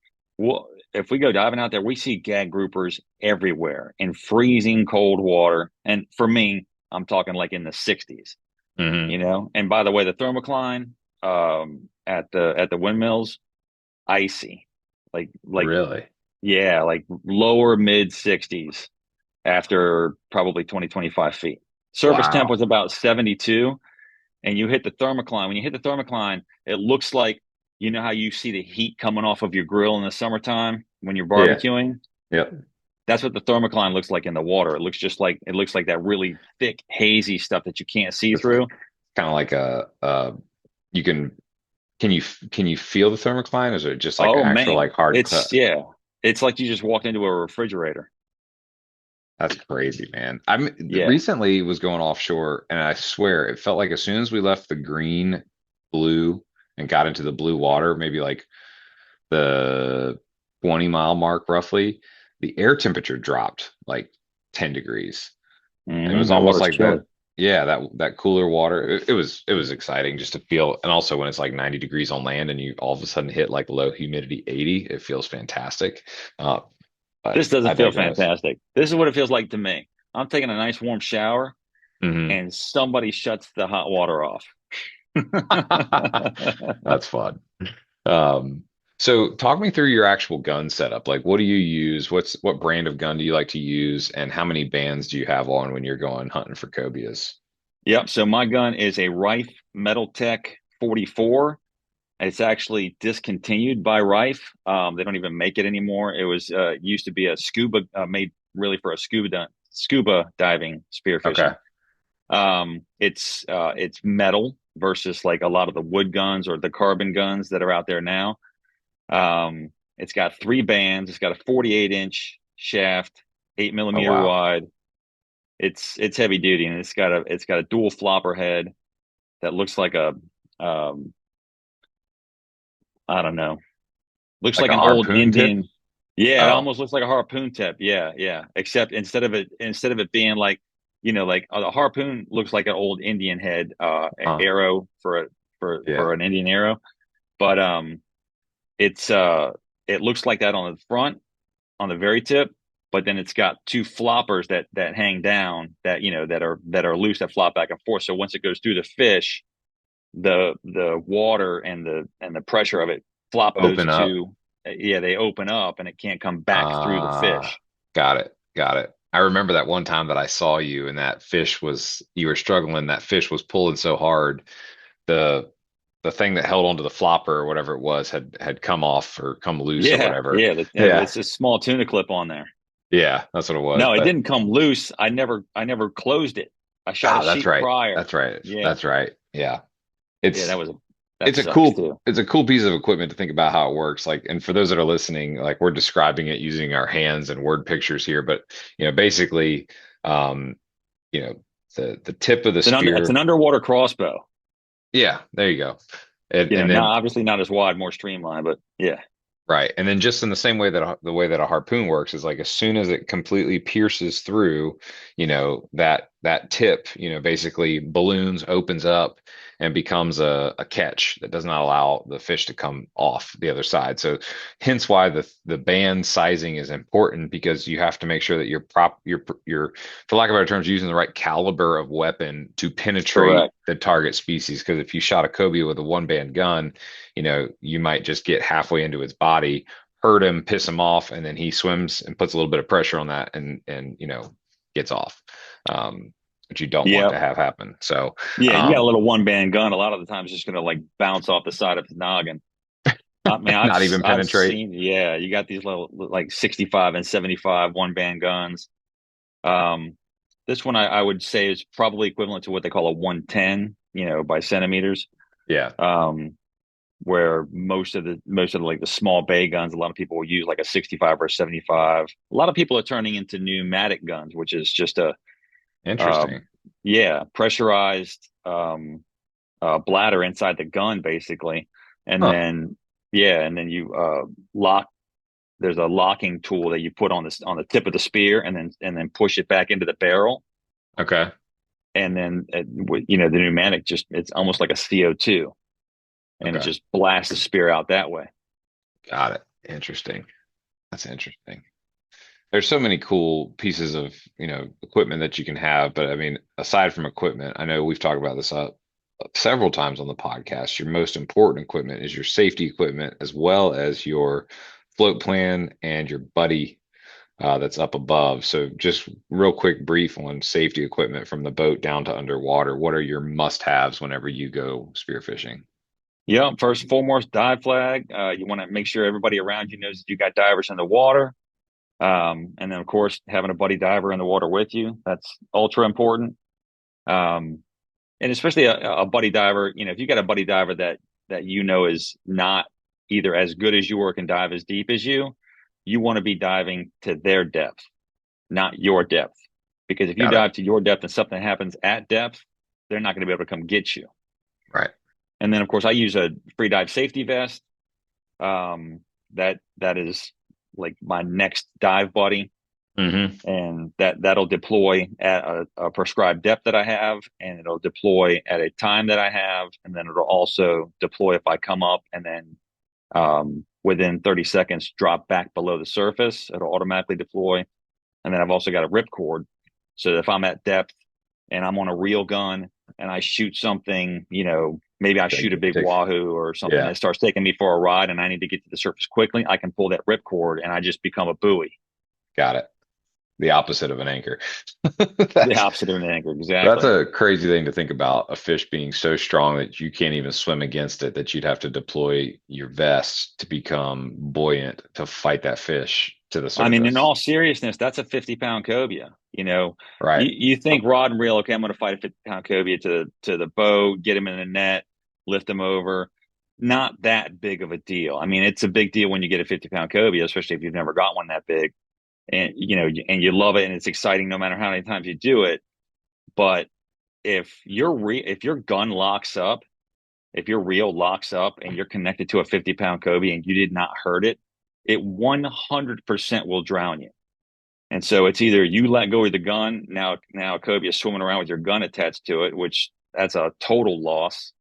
if we go diving out there, we see gag groupers everywhere in freezing cold water. And for me, I'm talking like in the 60s, Hmm. And by the way, the thermocline at the windmills, icy. like Really? yeah, like lower mid 60s after probably 20-25 feet. Surface temp Wow. was about 72, and you hit the thermocline. When you hit the thermocline, it looks like, you know how you see the heat coming off of your grill in the summertime when you're Yeah. barbecuing? Yep. That's what the thermocline looks like in the water. It looks like that really thick, hazy stuff that you can't see It's through. kind of like you can you feel the thermocline? Is it just like an Oh actual man, like hard it's cut? yeah, it's like you just walked into a refrigerator. That's crazy, man. Yeah. Recently was going offshore, and I swear it felt like as soon as we left the green, blue, and got into the blue water, maybe like the 20-mile mark roughly, the air temperature dropped like 10 degrees. And it was That almost water's like chilly. that, yeah, that cooler water. It was exciting just to feel, and also when it's like 90 degrees on land and you all of a sudden hit like low humidity 80, it feels fantastic. Uh, but This doesn't I feel digress. fantastic. This is what it feels like to me. I'm taking a nice warm shower Hmm. and somebody shuts the hot water off. That's fun. Um, so talk me through your actual gun setup. Like, what do you use? What brand of gun do you like to use? And how many bands do you have on when you're going hunting for cobias? Yep. So my gun is a Rife Metal Tech 44. It's actually discontinued by Rife. They don't even make it anymore. It was used to be a scuba made really for a scuba diving Okay. spearfishing. It's metal versus like a lot of the wood guns or the carbon guns that are out there now. It's got three bands. It's got a 48-inch shaft, eight Oh, millimeter wow. wide. It's heavy duty, and it's got a dual flopper head that looks like a um, I don't know, looks Like like a an old harpoon tip? Indian. Yeah, it Oh, almost looks like a harpoon tip. Yeah, yeah. Except instead of it being like, like a harpoon looks like an old Indian head huh. arrow for a Yeah. for an Indian arrow, but it's it looks like that on the front on the very tip, but then it's got two floppers that hang down that are loose that flop back and forth. So once it goes through the fish, the water and the pressure of it flop those Open up. two. Yeah, they open up and it can't come back through the Ah, fish. got it. Got it. I remember that one time that I saw you and you were struggling. That fish was pulling so hard. The the thing that held onto the flopper or whatever it was had come off or come loose or Yeah, whatever. yeah. Yeah. It's a small tuna clip on there. Yeah, that's what it was. No, it But didn't come loose. I never closed it. I shot a that's sheep right. prior. That's right. Yeah, That's right. Yeah. yeah. It's That it's a sucks cool too. it's a cool piece of equipment to think about how it works. Like, and for those that are listening, like we're describing it using our hands and word pictures here, but basically, um, you know, the tip of the It's an spear. underwater crossbow. Yeah, there you go. And Not then obviously not as wide, more streamlined, but yeah. right. And then just in the same way that the way that a harpoon works is like as soon as it completely pierces through, that tip, basically balloons, opens up and becomes a catch that does not allow the fish to come off the other side. So hence why the band sizing is important because you have to make sure that you're for lack of better terms, using the right caliber of weapon to penetrate Correct. the target species. Because if you shot a cobia with a one band gun, you might just get halfway into its body, hurt him, piss him off, and then he swims and puts a little bit of pressure on that and gets off. Which you don't want Yeah. to have happen. So, Yeah, you got a um, little one band gun. A lot of the times, it's just gonna like bounce off the side of his noggin. I mean, not even I've penetrate. seen. Yeah, you got these little like 65 and 75 one band guns. Um, this one I would say is probably equivalent to what they call a 110, by centimeters. Yeah. Um, where most of the like the small bay guns, a lot of people will use like a 65 or a 75. A lot of people are turning into pneumatic guns, which is just a Interesting. um, yeah, pressurized bladder inside the gun basically, and Huh. then yeah, and then you lock. There's a locking tool that you put on the tip of the spear, and then push it back into the barrel, Okay. and then the pneumatic just it's almost like a CO2, and it Okay. just blasts the spear out that way. Got it. Interesting. That's interesting. There's so many cool pieces of, equipment that you can have, but I mean, aside from equipment, I know we've talked about this several times on the podcast. Your most important equipment is your safety equipment as well as your float plan and your buddy that's up above. So just real quick brief on safety equipment from the boat down to underwater. What are your must-haves whenever you go spearfishing? Yeah, first and foremost, dive flag. You want to make sure everybody around you knows that you got divers in the water. And then, of course, having a buddy diver in the water with you, that's ultra important. Um, and especially a buddy diver, if you got a buddy diver that is not either as good as you or can dive as deep as you want to be diving to their depth, not your depth. Because if you Got it. dive to your depth and something happens at depth, they're not going to be able to come get you. Right. And then, of course, I use a free dive safety vest. That is like my next dive buddy. Mm-hmm. And that'll deploy at a prescribed depth that I have, and it'll deploy at a time that I have, and then it'll also deploy if I come up and then within 30 seconds drop back below the surface. It'll automatically deploy. And then I've also got a rip cord, so that if I'm at depth and I'm on a reel gun and I shoot something, maybe I shoot a big wahoo or something that starts taking me for a ride and I need to get to the surface quickly, I can pull that rip cord and I just become a buoy. Got it. The opposite of an anchor. The opposite of an anchor, exactly. That's a crazy thing to think about, a fish being so strong that you can't even swim against it, that you'd have to deploy your vest to become buoyant to fight that fish to the surface. I mean, in all seriousness, that's a 50-pound cobia. Right. You think rod and reel, okay, I'm going to fight a 50-pound cobia to the boat, get him in the net, lift him over. Not that big of a deal. I mean, it's a big deal when you get a 50-pound cobia, especially if you've never got one that big. And and you love it, and it's exciting no matter how many times you do it. But if your gun locks up, if your reel locks up and you're connected to a 50-pound cobia and you did not hurt it, it 100% will drown you. And so it's either you let go of the gun, now a cobia is swimming around with your gun attached to it, which that's a total loss.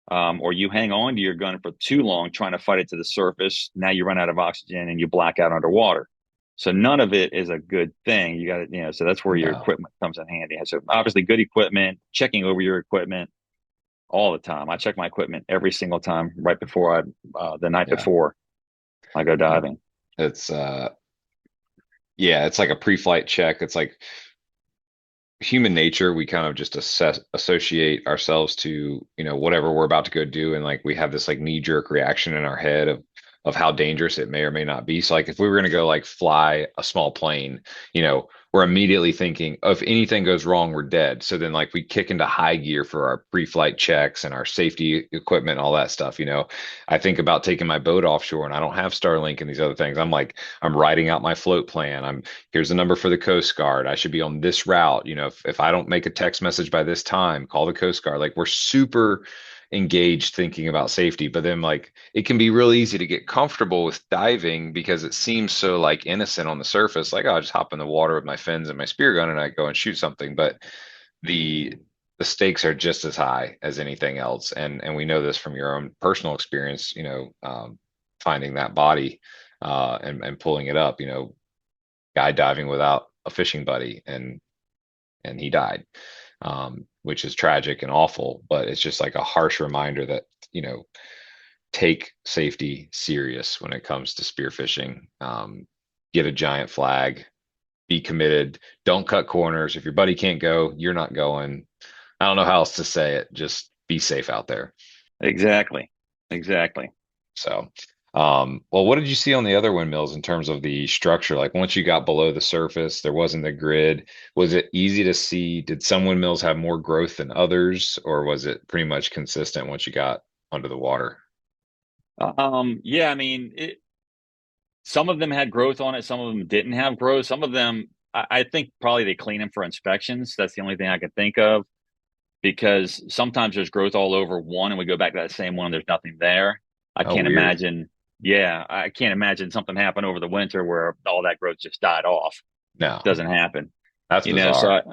Or you hang on to your gun for too long trying to fight it to the surface. Now you run out of oxygen and you black out underwater. So none of it is a good thing. You got to, so that's where your equipment comes in handy. So obviously good equipment, checking over your equipment all the time. I check my equipment every single time right before the night before I go diving. It's it's like a pre-flight check. It's like human nature. We kind of just associate ourselves to, whatever we're about to go do. And like, we have this like knee-jerk reaction in our head of how dangerous it may or may not be. So like if we were going to go like fly a small plane, we're immediately thinking, oh, if anything goes wrong, we're dead. So then like we kick into high gear for our pre-flight checks and our safety equipment, and all that stuff. I think about taking my boat offshore and I don't have Starlink and these other things. I'm writing out my float plan. Here's the number for the Coast Guard. I should be on this route. If I don't make a text message by this time, call the Coast Guard. Like, we're super engaged thinking about safety, but then like it can be really easy to get comfortable with diving because it seems so like innocent on the surface, like, oh, I'll just hop in the water with my fins and my spear gun and I go and shoot something. But the stakes are just as high as anything else, and we know this from your own personal experience, finding that body and pulling it up, guy diving without a fishing buddy, and he died, which is tragic and awful, but it's just like a harsh reminder that, take safety serious when it comes to spearfishing. Get a giant flag, be committed, don't cut corners. If your buddy can't go, you're not going. I don't know how else to say it. Just be safe out there. Exactly. So, well, what did you see on the other windmills in terms of the structure? Like, once you got below the surface, there wasn't a grid. Was it easy to see? Did some windmills have more growth than others, or was it pretty much consistent once you got under the water? Yeah, I mean, some of them had growth on it. Some of them didn't have growth. Some of them, I think probably they clean them for inspections. That's the only thing I could think of, because sometimes there's growth all over one and we go back to that same one and there's nothing there. I can't imagine. Yeah, I can't imagine something happened over the winter where all that growth just died off. No, it doesn't happen. That's bizarre.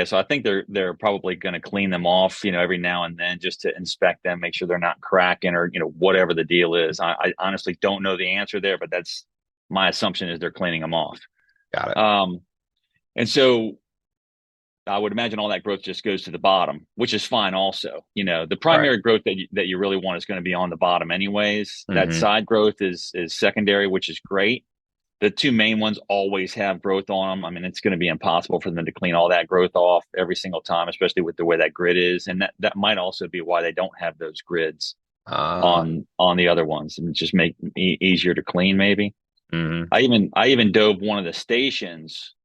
So I think they're probably going to clean them off, every now and then, just to inspect them, make sure they're not cracking or whatever the deal is. I honestly don't know the answer there, but that's my assumption, is they're cleaning them off. Got it. And so I would imagine all that growth just goes to the bottom, which is fine also. The Right. primary growth that you really want is going to be on the bottom anyways. That Hmm. side growth is secondary, which is great. The two main ones always have growth on them. I mean, it's going to be impossible for them to clean all that growth off every single time, especially with the way that grid is. And that might also be why they don't have those grids Ah. on the other ones, and just make easier to clean maybe. Hmm. I even dove one of the stations.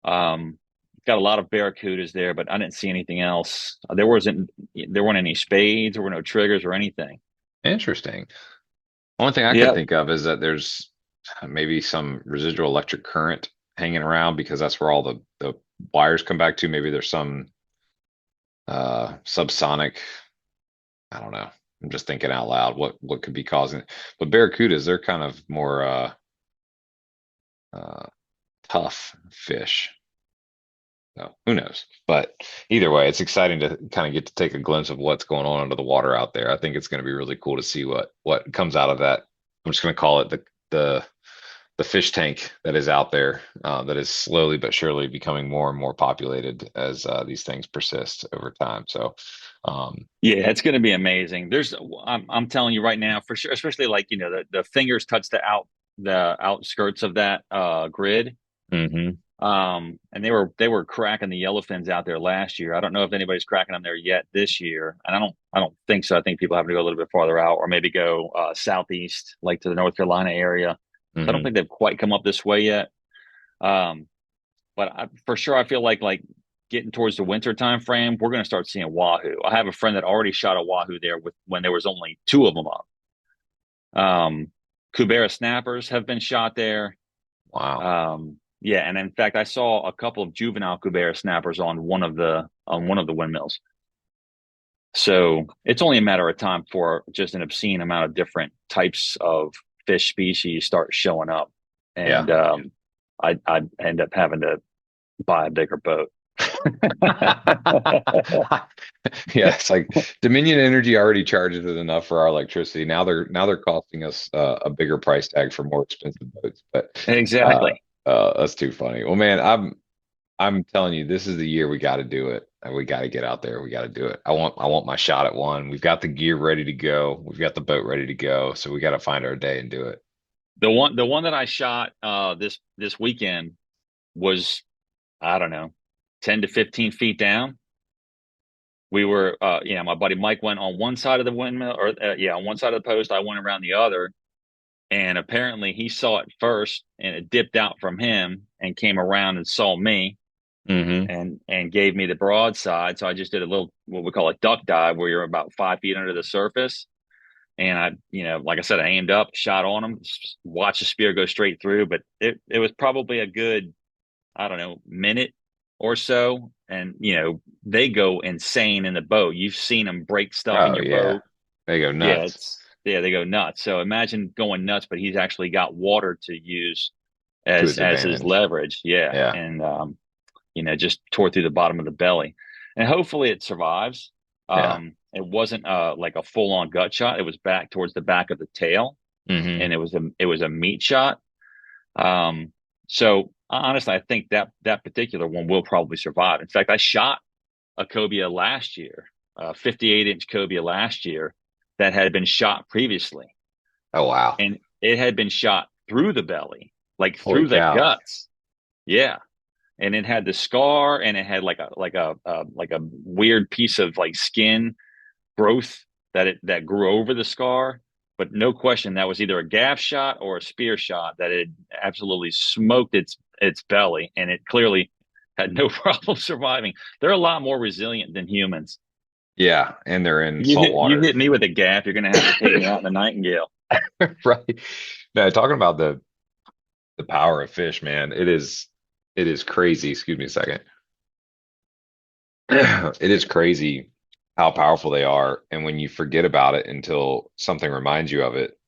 Got a lot of barracudas there, but I didn't see anything else. There weren't any spades, there were no triggers or anything. Interesting. One thing I could Yep. think of is that there's maybe some residual electric current hanging around because that's where all the wires come back to. Maybe there's some subsonic, I don't know. I'm just thinking out loud what could be causing it. But barracudas, they're kind of more uh tough fish. So who knows? But either way, it's exciting to kind of get to take a glimpse of what's going on under the water out there. I think it's going to be really cool to see what comes out of that. I'm just going to call it the fish tank that is out there, that is slowly but surely becoming more and more populated as these things persist over time. So, Yeah, it's going to be amazing. I'm telling you right now for sure, especially like the fingers touch the outskirts of that grid. mhm. And they were cracking the yellowfins out there last year. I don't know if anybody's cracking them there yet this year, and I don't think so. I think people have to go a little bit farther out, or maybe go southeast, like to the North Carolina area. So I don't Mhm. think they've quite come up this way yet. Um, but for sure, I feel like getting towards the winter time frame, we're going to start seeing wahoo. I have a friend that already shot a wahoo there when there was only two of them up. Cubera snappers have been shot there. Wow. Yeah, and in fact, I saw a couple of juvenile Cubera snappers on one of the windmills. So it's only a matter of time for just an obscene amount of different types of fish species start showing up, Yeah. and I end up having to buy a bigger boat. Yeah, it's like Dominion Energy already charges it enough for our electricity. Now they're costing us a bigger price tag for more expensive boats. But uh, Exactly. that's too funny. Well, man, I'm telling you, this is the year we got to do it. And we got to get out there. We got to do it. I want my shot at one. We've got the gear ready to go. We've got the boat ready to go. So we got to find our day and do it. The one that I shot this weekend was, I don't know, 10 to 15 feet down. We were, my buddy Mike went on one side of the windmill, or on one side of the post. I went around the other, and apparently he saw it first, and it dipped out from him and came around and saw me, Hmm. and gave me the broadside. So I just did a little what we call a duck dive, where you're about 5 feet under the surface, and like I said, I aimed up, shot on him, watched the spear go straight through, but it was probably a good, I don't know, minute or so. And, they go insane in the boat. You've seen them break stuff in Oh your yeah. boat. They go Yeah, nuts. they go nuts. So imagine going nuts, but he's actually got water to use To as its as his advantage. leverage. Yeah. Yeah. And, just tore through the bottom of the belly. And hopefully it survives. Yeah. It wasn't like a full on gut shot. It was back towards the back of the tail, Hmm. and it was a meat shot. So honestly, I think that particular one will probably survive. In fact, I shot a cobia last year, a 58-inch cobia last year that had been shot previously, Oh wow. and it had been shot through the belly, like Holy through the cow. guts. Yeah, and it had the scar, and it had like a weird piece of like skin growth that grew over the scar. But no question, that was either a gaff shot or a spear shot that had absolutely smoked its belly, and it clearly had no problem surviving. They're a lot more resilient than humans. Yeah, and they're in You salt hit you water. hit me with a gaff, you're gonna have to take me out in the nightingale. Right. No, talking about the power of fish, man, it is crazy. Excuse me a second. It is crazy how powerful they are. And when you forget about it until something reminds you of it,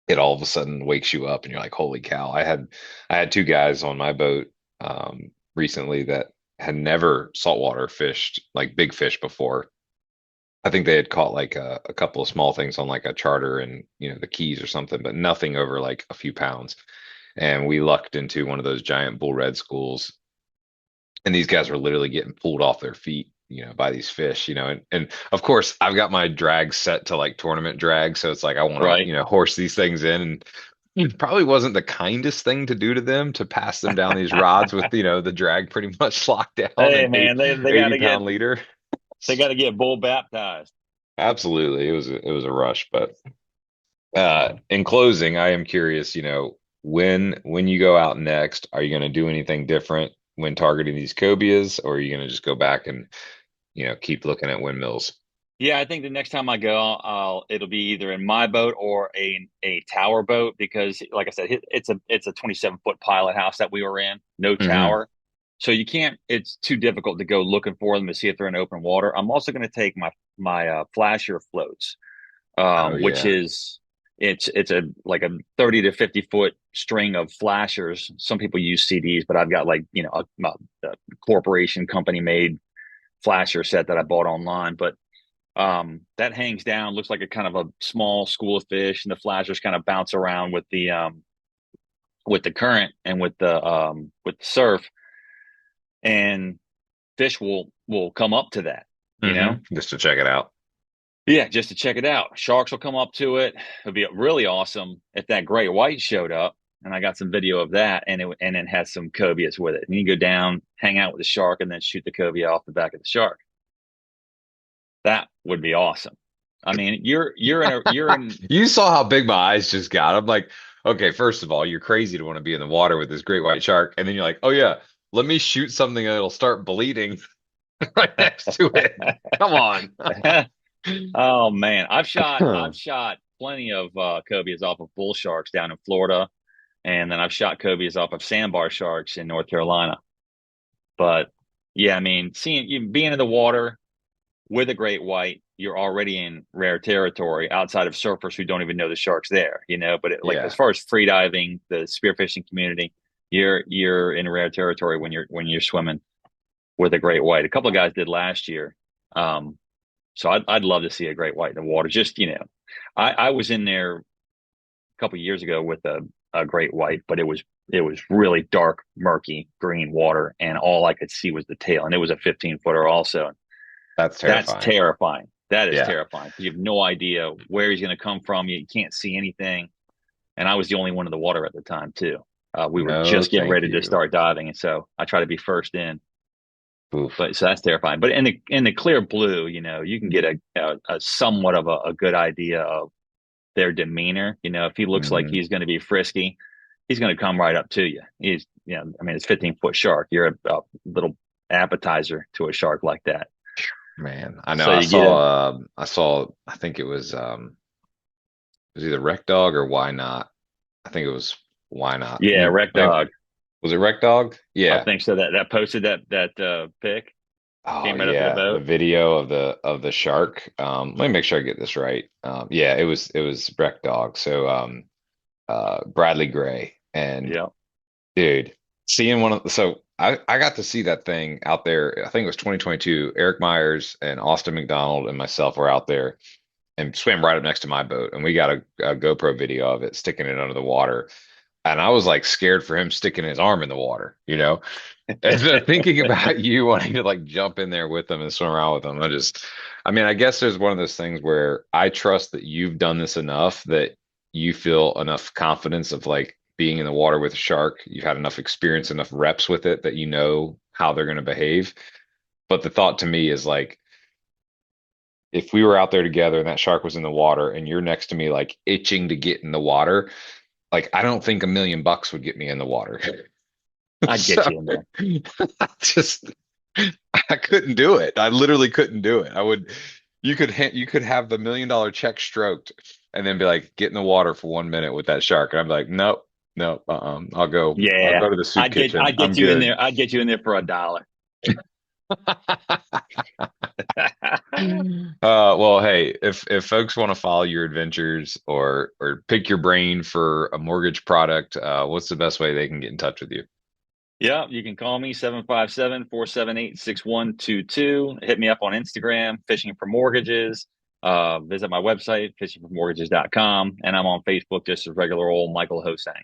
it all of a sudden wakes you up and you're like, holy cow. I had two guys on my boat recently that had never saltwater fished like big fish before. I think they had caught like a couple of small things on like a charter and the Keys or something, but nothing over like a few pounds. And we lucked into one of those giant bull red schools, And these guys were literally getting pulled off their feet, by these fish, and of course I've got my drag set to like tournament drag. So it's like I want to, Right. horse these things in, and it probably wasn't the kindest thing to do to them to pass them down these rods with, the drag pretty much locked down Hey and man, they got 80 to get pound leader. bull baptized. Absolutely. It was a rush, but in closing, I am curious, when you go out next, are you going to do anything different when targeting these cobias, or are you going to just go back and, keep looking at windmills? Yeah, I think the next time I go, it'll be either in my boat or a tower boat because, like I said, it's a 27-foot pilot house that we were in, no Hmm. tower, so you can't. It's too difficult to go looking for them to see if they're in open water. I'm also going to take my flasher floats, Oh which yeah. is it's a like a 30 to 50-foot string of flashers. Some people use CDs, but I've got like a corporation company made flasher set that I bought online, but that hangs down, looks like a kind of a small school of fish, and the flashers kind of bounce around with the current and with the surf, and fish will come up to that, you know? Just to check it out. Yeah, just to check it out. Sharks will come up to it. It'd be really awesome if that great white showed up, and I got some video of that, and it has some cobias with it. And you go down, hang out with the shark, and then shoot the cobia off the back of the shark. That would be awesome. I mean, you're in. You saw how big my eyes just got. I'm like, okay, first of all, you're crazy to want to be in the water with this great white shark. And then you're like, oh yeah, let me shoot something that'll start bleeding right next to it. Come on. Oh man, I've shot plenty of cobias off of bull sharks down in Florida, and then I've shot cobias off of sandbar sharks in North Carolina. But yeah, I mean, seeing you being in the water with a great white, you're already in rare territory outside of surfers who don't even know the shark's there, you know. But like as Yeah. far as free diving, the spearfishing community, you're in rare territory when you're swimming with a great white. A couple of guys did last year. So I'd love to see a great white in the water. Just, I was in there a couple of years ago with a great white, but it was really dark, murky green water, and all I could see was the tail, and it was a 15-footer also. That's That's terrifying. terrifying. That is Yeah. terrifying. You have no idea where he's going to come from. You can't see anything. And I was the only one in the water at the time too. We were No, just getting thank ready to you. start diving, and so I try to be first in. Oof. But so that's terrifying. But in the clear blue, you can get a somewhat of a good idea of their demeanor. If he looks like Hmm. he's going to be frisky, he's going to come right up to you. I mean, it's 15-foot shark. You're a little appetizer to a shark like that. Man, I know. So you get a I saw. I think it was either Wreck Dog or Why Not. I think it was Why Not. yeah, wreck Maybe, dog. was it Wreck Dog? I Yeah. think so. That posted that pic Oh came right up to the yeah, the boat. video of the shark. Let me make sure I get this right. Yeah, it was Wreck Dog. So Bradley Gray, and Yeah, dude, seeing I got to see that thing out there. I think it was 2022. Eric Myers and Austin McDonald and myself were out there and swam right up next to my boat, and we got a GoPro video of it sticking it under the water. And I was like scared for him sticking his arm in the water, And then thinking about you wanting to like jump in there with them and swim around with them, I mean, I guess there's one of those things where I trust that you've done this enough that you feel enough confidence of like being in the water with a shark. You've had enough experience, enough reps with it that you know how they're going to behave. But the thought to me is like, if we were out there together and that shark was in the water and you're next to me, like itching to get in the water, like I don't think $1,000,000 would get me in the water. I'd get So you in there. I just I couldn't do it. I literally couldn't do it. You could have the $1,000,000 check stroked and then be like, get in the water for 1 minute with that shark. And I'm like, nope, nope, I'll Yeah, go to the soup kitchen. I'd I'm get you in good. there. I'd get you in there for $1. Well, hey, if folks want to follow your adventures or pick your brain for a mortgage product, what's the best way they can get in touch with you? Yeah, you can call me 757-478-6122. Hit me up on Instagram, Fishing for Mortgages. Visit my website, fishingformortgages.com. And I'm on Facebook just as regular old Michael Hosang.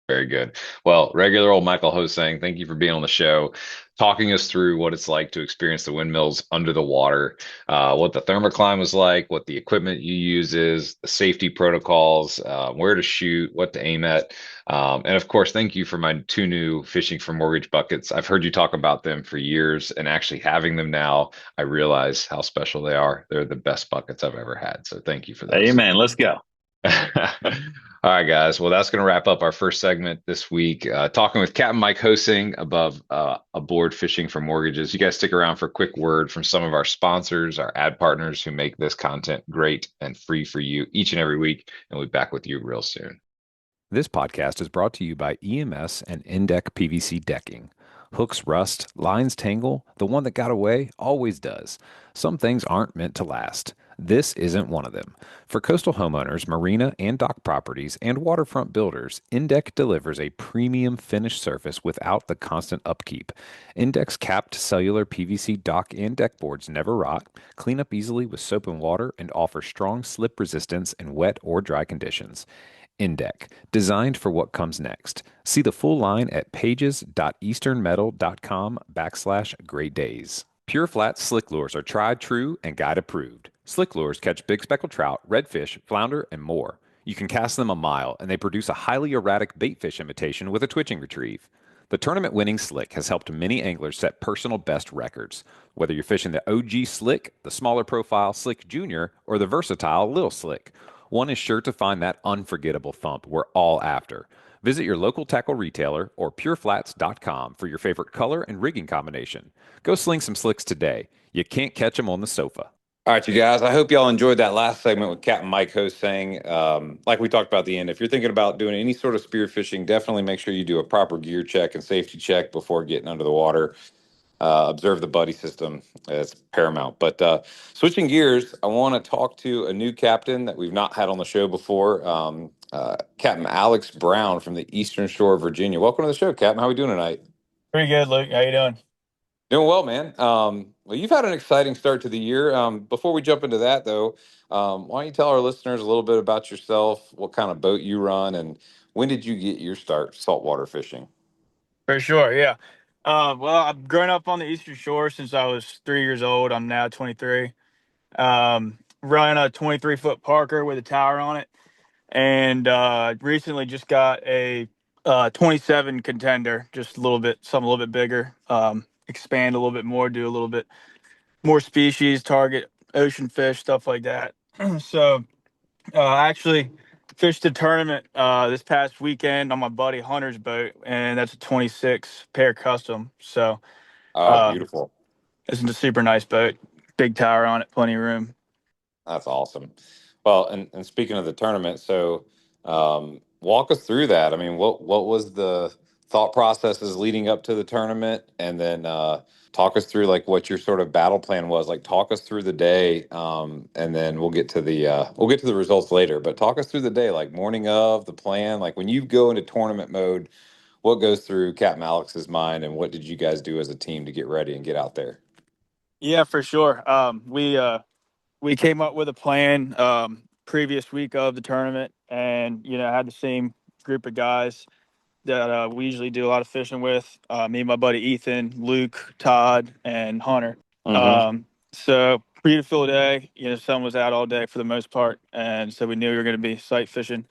Very good. Well, regular old Michael Hosang, thank you for being on the show, talking us through what it's like to experience the windmills under the water, what the thermocline was like, what the equipment you use is, the safety protocols, where to shoot, what to aim at. And of course, thank you for my two new Fishing for Mortgage buckets. I've heard you talk about them for years, and actually having them now, I realize how special they are. They're the best buckets I've ever had. So thank you for those. Amen. Let's go. All right, guys. Well, that's going to wrap up our first segment this week. Talking with Captain Mike Hosing above aboard Fishing for Mortgages. You guys stick around for a quick word from some of our sponsors, our ad partners who make this content great and free for you each and every week. And we'll be back with you real soon. This podcast is brought to you by EMS and Indeck PVC decking. Hooks rust, lines tangle, the one that got away always does. Some things aren't meant to last. This isn't one of them. For coastal homeowners, marina and dock properties, and waterfront builders, Indeck delivers a premium finished surface without the constant upkeep. Indeck's capped cellular PVC dock and deck boards never rot, clean up easily with soap and water, and offer strong slip resistance in wet or dry conditions. Indeck, designed for what comes next. See the full line at pages.easternmetal.com/great days. Pure Flat slick lures are tried, true, and guide approved. Slick lures catch big speckled trout, redfish, flounder, and more. You can cast them a mile, and they produce a highly erratic bait fish imitation with a twitching retrieve. The tournament winning slick has helped many anglers set personal best records. Whether you're fishing the OG slick, the smaller profile slick junior, or the versatile little slick, one is sure to find that unforgettable thump we're all after. Visit your local tackle retailer or pureflats.com for your favorite color and rigging combination. Go sling some slicks today. You can't catch them on the sofa. All right, you guys, I hope y'all enjoyed that last segment with Captain Mike Host saying, like we talked about at the end, if you're thinking about doing any sort of spear fishing, definitely make sure you do a proper gear check and safety check before getting under the water. Observe the buddy system as paramount. But switching gears, I want to talk to a new captain that we've not had on the show before, Captain Alex Brown from the Eastern Shore of Virginia. Welcome to the show, Captain. How are we doing tonight? Pretty good, Luke. How you doing? Doing well, man. Well, you've had an exciting start to the year. Before we jump into that, though, why don't you tell our listeners a little bit about yourself, what kind of boat you run, and when did you get your start saltwater fishing? For sure, yeah. Well, I've grown up on the Eastern Shore since I was 3 years old. I'm now 23. Running a 23-foot Parker with a tower on it, and recently just got a 27 contender, just a little bit, something a little bit bigger. Expand a little bit more, do a little bit more species, target ocean fish, stuff like that. So I actually fished a tournament this past weekend on my buddy Hunter's boat, and that's a 26 pair custom. So Oh, uh, beautiful. it's a super nice boat, big tower on it, plenty of room. That's awesome. Well, and speaking of the tournament, so walk us through that. I mean, what was the thought processes leading up to the tournament, and then talk us through like what your sort of battle plan was. Like, talk us through the day, and then we'll get to the results later. But talk us through the day, like morning of the plan. Like when you go into tournament mode, what goes through Captain Alex's mind, and what did you guys do as a team to get ready and get out there? Yeah, for sure. We came up with a plan previous week of the tournament, and had the same group of guys that we usually do a lot of fishing with. Me and my buddy Ethan, Luke, Todd, and Hunter. Mm-hmm. So beautiful day. Sun was out all day for the most part, and so we knew we were going to be sight fishing.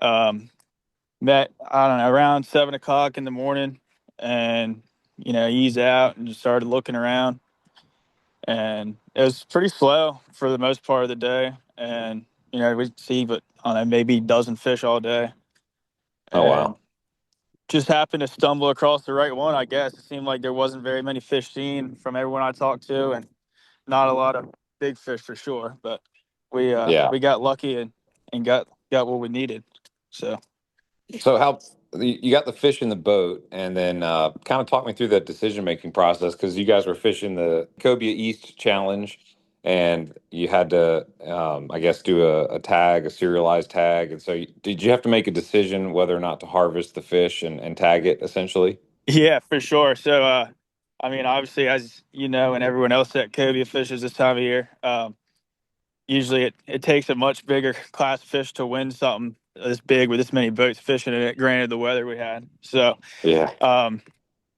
Met, I don't know, around 7 o'clock in the morning, and eased out and just started looking around. And it was pretty slow for the most part of the day, and we see, but I don't know, maybe a dozen fish all day, Oh, and wow. just happened to stumble across the right one. I guess it seemed like there wasn't very many fish seen from everyone I talked to, and not a lot of big fish for sure. But Yeah. we got lucky and got what we needed. So So how you got the fish in the boat, and then kind of talk me through that decision making process because you guys were fishing the Cobia East Challenge, and you had to, I guess, do a tag, a serialized tag, and so did you have to make a decision whether or not to harvest the fish and tag it essentially? yeah, for sure. So I mean, obviously, as you know, and everyone else at Cobia fishes this time of year. usually it takes a much bigger class of fish to win something this big with this many boats fishing in it. Granted, the weather we had, so Yeah.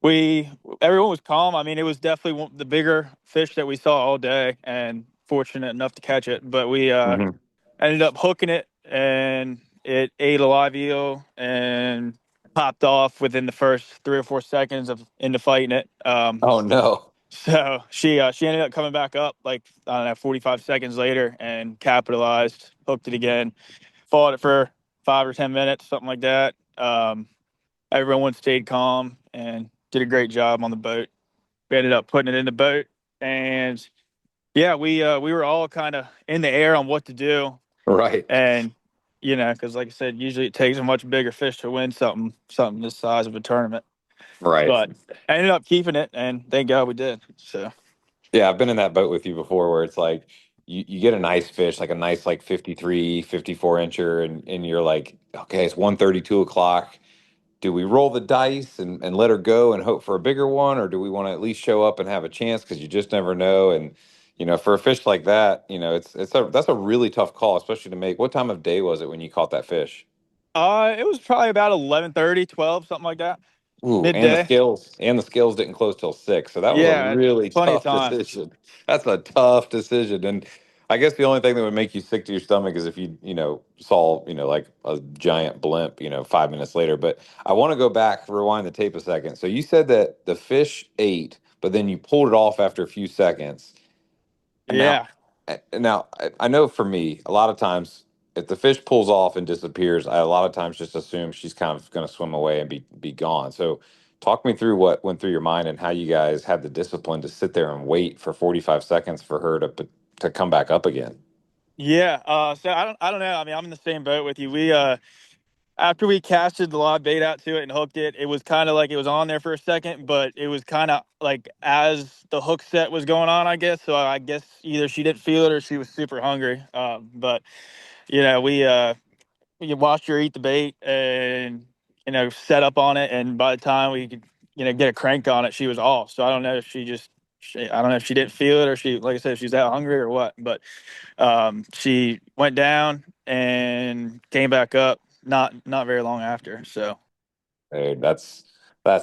we everyone was calm. I mean, it was definitely the bigger fish that we saw all day, and fortunate enough to catch it. But we Hmm. ended up hooking it, and it ate a live eel and popped off within the first 3 or 4 seconds of into fighting it. Oh no. So she ended up coming back up like I don't know 45 seconds later and capitalized, hooked it again, fought it for 5 or 10 minutes, something like that. Everyone stayed calm and did a great job on the boat. We ended up putting it in the boat, and yeah, we were all kind of in the air on what to do, Right. and because like I said, usually it takes a much bigger fish to win something this size of a tournament. Right. But I ended up keeping it, and thank God we did. So Yeah, I've been in that boat with you before where it's like you get a nice fish, like a nice like 53, 54 incher, and you're like, okay, it's 1:30, 2 o'clock. Do we roll the dice and let her go and hope for a bigger one, or do we want to at least show up and have a chance because you just never know? And for a fish like that, that's a really tough call, especially to make. What time of day was it when you caught that fish? it was probably about 11:30, 12, something like that, Ooh, midday. and the scales didn't close till 6. So that was a Yeah, really plenty of tough time. decision. That's a tough decision. And I guess the only thing that would make you sick to your stomach is if saw, like a giant blimp, 5 minutes later. But I want to go back, rewind the tape a second. So you said that the fish ate, but then you pulled it off after a few seconds. And Yeah. now I know for me, a lot of times if the fish pulls off and disappears, I a lot of times just assume she's kind of going to swim away and be gone. So talk me through what went through your mind and how you guys had the discipline to sit there and wait for 45 seconds for her to come back up again. Yeah. So I don't know. I mean, I'm in the same boat with you. We after we casted the live bait out to it and hooked it, it was kind of like it was on there for a second, but it was kind of like as the hook set was going on, I guess. So I guess either she didn't feel it or she was super hungry. But we watched her eat the bait and set up on it, and by the time we could get a crank on it, she was off. So I don't know if I don't know if she didn't feel it or she, like I said, if she's that hungry or what. But she went down and came back up not very long after. So Hey, that's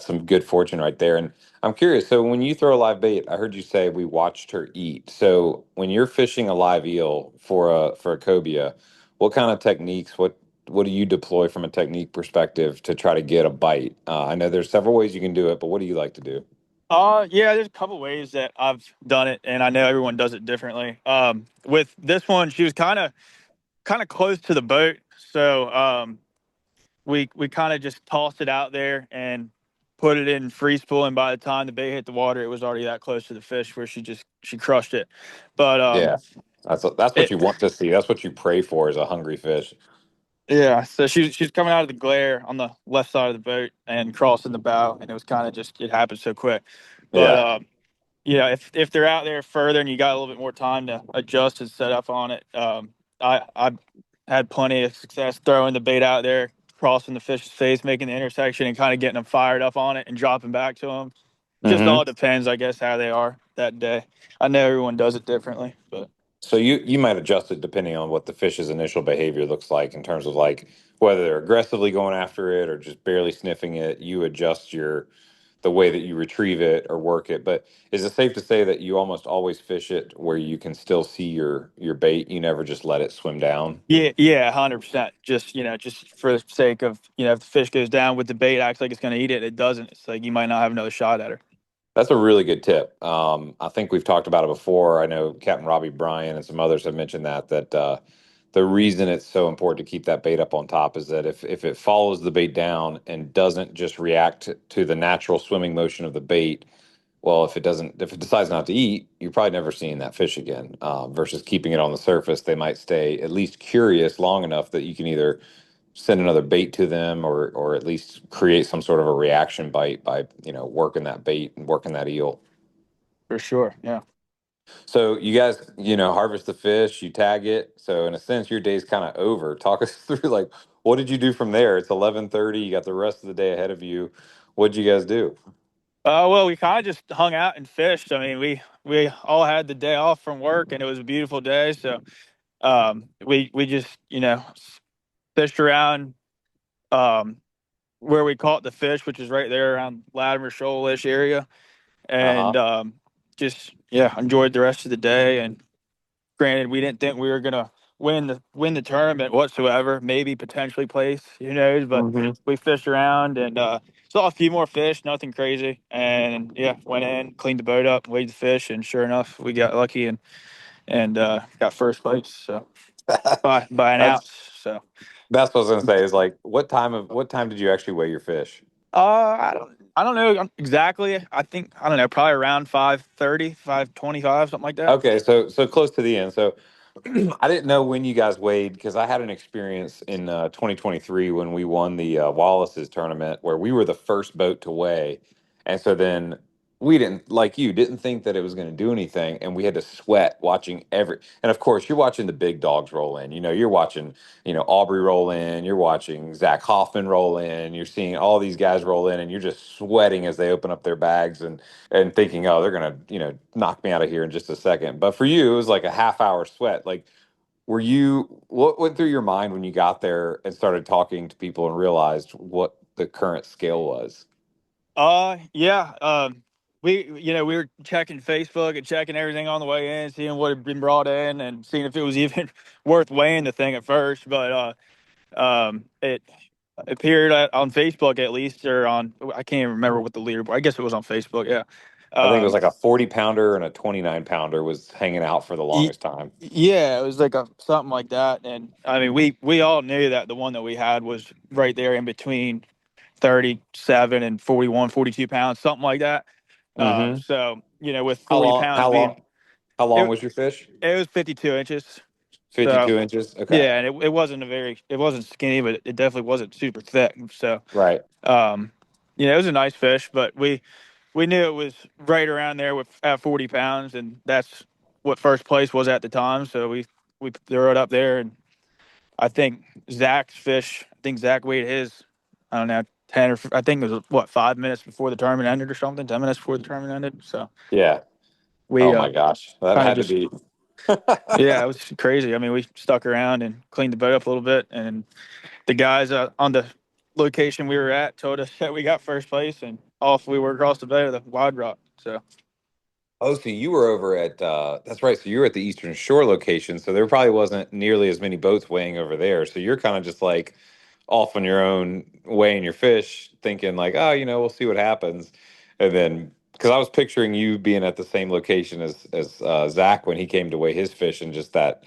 some good fortune right there. And I'm curious, so when you throw a live bait, I heard you say we watched her eat. So when you're fishing a live eel for a cobia, what kind of techniques, what do you deploy from a technique perspective to try to get a bite? I know there's several ways you can do it, but what do you like to do? yeah, there's a couple ways that I've done it, and I know everyone does it differently. With this one, she was kind of close to the boat, so we kind of just tossed it out there and put it in free spool, and by the time the bait hit the water, it was already that close to the fish where she crushed it. But Yeah, that's what it you want to see. That's what you pray for is a hungry fish. yeah, so she's coming out of the glare on the left side of the boat and crossing the bow, and it was kind of just it happened so quick. But Yeah. if they're out there further and you got a little bit more time to adjust and set up on it, I had plenty of success throwing the bait out there, crossing the fish's face, making the intersection, and kind of getting them fired up on it and dropping back to them. Just Hmm. all depends, I guess, how they are that day. I know everyone does it differently, but So you might adjust it depending on what the fish's initial behavior looks like in terms of like whether they're aggressively going after it or just barely sniffing it. You adjust the way that you retrieve it or work it. But is it safe to say that you almost always fish it where you can still see your bait? You never just let it swim down? yeah, 100%. Just for the sake of if the fish goes down with the bait, acts like it's going to eat it, it doesn't. It's like you might not have another shot at her. That's a really good tip. I think we've talked about it before. I know Captain Robbie Bryan and some others have mentioned that the reason it's so important to keep that bait up on top is that if it follows the bait down and doesn't just react to the natural swimming motion of the bait, well, if it decides not to eat, you're probably never seeing that fish again. Versus keeping it on the surface, they might stay at least curious long enough that you can either send another bait to them or at least create some sort of a reaction bite by working that bait and working that eel. For sure. Yeah. So you guys harvest the fish, you tag it, so in a sense your day's kind of over. Talk us through like what did you do from there? It's 11:30, you got the rest of the day ahead of you. What'd you guys do? Well, we kind of just hung out and fished. I mean, we all had the day off from work, and it was a beautiful day, so We just, fished around um, where we caught the fish, which is right there around Latimer Shoal-ish area, Uh-huh. and just enjoyed the rest of the day. And granted, we didn't think we were gonna win the tournament whatsoever. Maybe potentially place, who knows? But Hmm. we fished around and saw a few more fish, nothing crazy. And went in, cleaned the boat up, weighed the fish, and sure enough, we got lucky and got first place. So by an That's ounce. So that's what I was gonna say is like what time did you actually weigh your fish? I don't know exactly. I don't know, probably around 5:30, 5:25, something like that. Okay, so close to the end. So I didn't know when you guys weighed because I had an experience in 2023 when we won the Wallace's tournament where we were the first boat to weigh, and so then we didn't like you didn't think that it was going to do anything, and we had to sweat watching every. And of course, you're watching the big dogs roll in. You're watching Aubrey roll in. You're watching Zach Hoffman roll in. You're seeing all these guys roll in, and you're just sweating as they open up their bags and thinking, oh, they're gonna, knock me out of here in just a second. But for you, it was like a half hour sweat. Like, what went through your mind when you got there and started talking to people and realized what the current scale was? Yeah. We were checking Facebook and checking everything on the way in, seeing what had been brought in, and seeing if it was even worth weighing the thing at first. But it appeared on Facebook at least, or I can't even remember what the leaderboard. I guess it was on Facebook. Yeah. I think it was Um, like a 40 pounder and a 29 pounder was hanging out for the y- longest time. yeah, it was like something like that. And I mean, we all knew that the one that we had was right there in between 37 and 41, 42 pounds, something like that. Mm-hmm. So, with How 40 long? pounds How being, long? How long it, was your fish? it was 52 inches. So, 52 inches. Okay. yeah, and it wasn't skinny, but it definitely wasn't super thick. So, Right. um, it was a nice fish, but we knew it was right around there at 40 pounds, and that's what first place was at the time. So we threw it up there, and I think Zach weighed his, I don't know, 10 or I think it was what, 5 minutes before the tournament ended or something, 10 minutes before the tournament ended. So Yeah. we Oh my gosh. That kind of had to just, be. yeah, it was crazy. I mean, we stuck around and cleaned the boat up a little bit, and the guys on the location we were at told us that we got first place, and off we were across the bay to the Wide Rock. So Oh, so you were over at that's right. So you were at the Eastern Shore location. So there probably wasn't nearly as many boats weighing over there. So you're kind of just like off on your own, weighing your fish, thinking like, oh, we'll see what happens. And then because I was picturing you being at the same location as Zach when he came to weigh his fish, and just that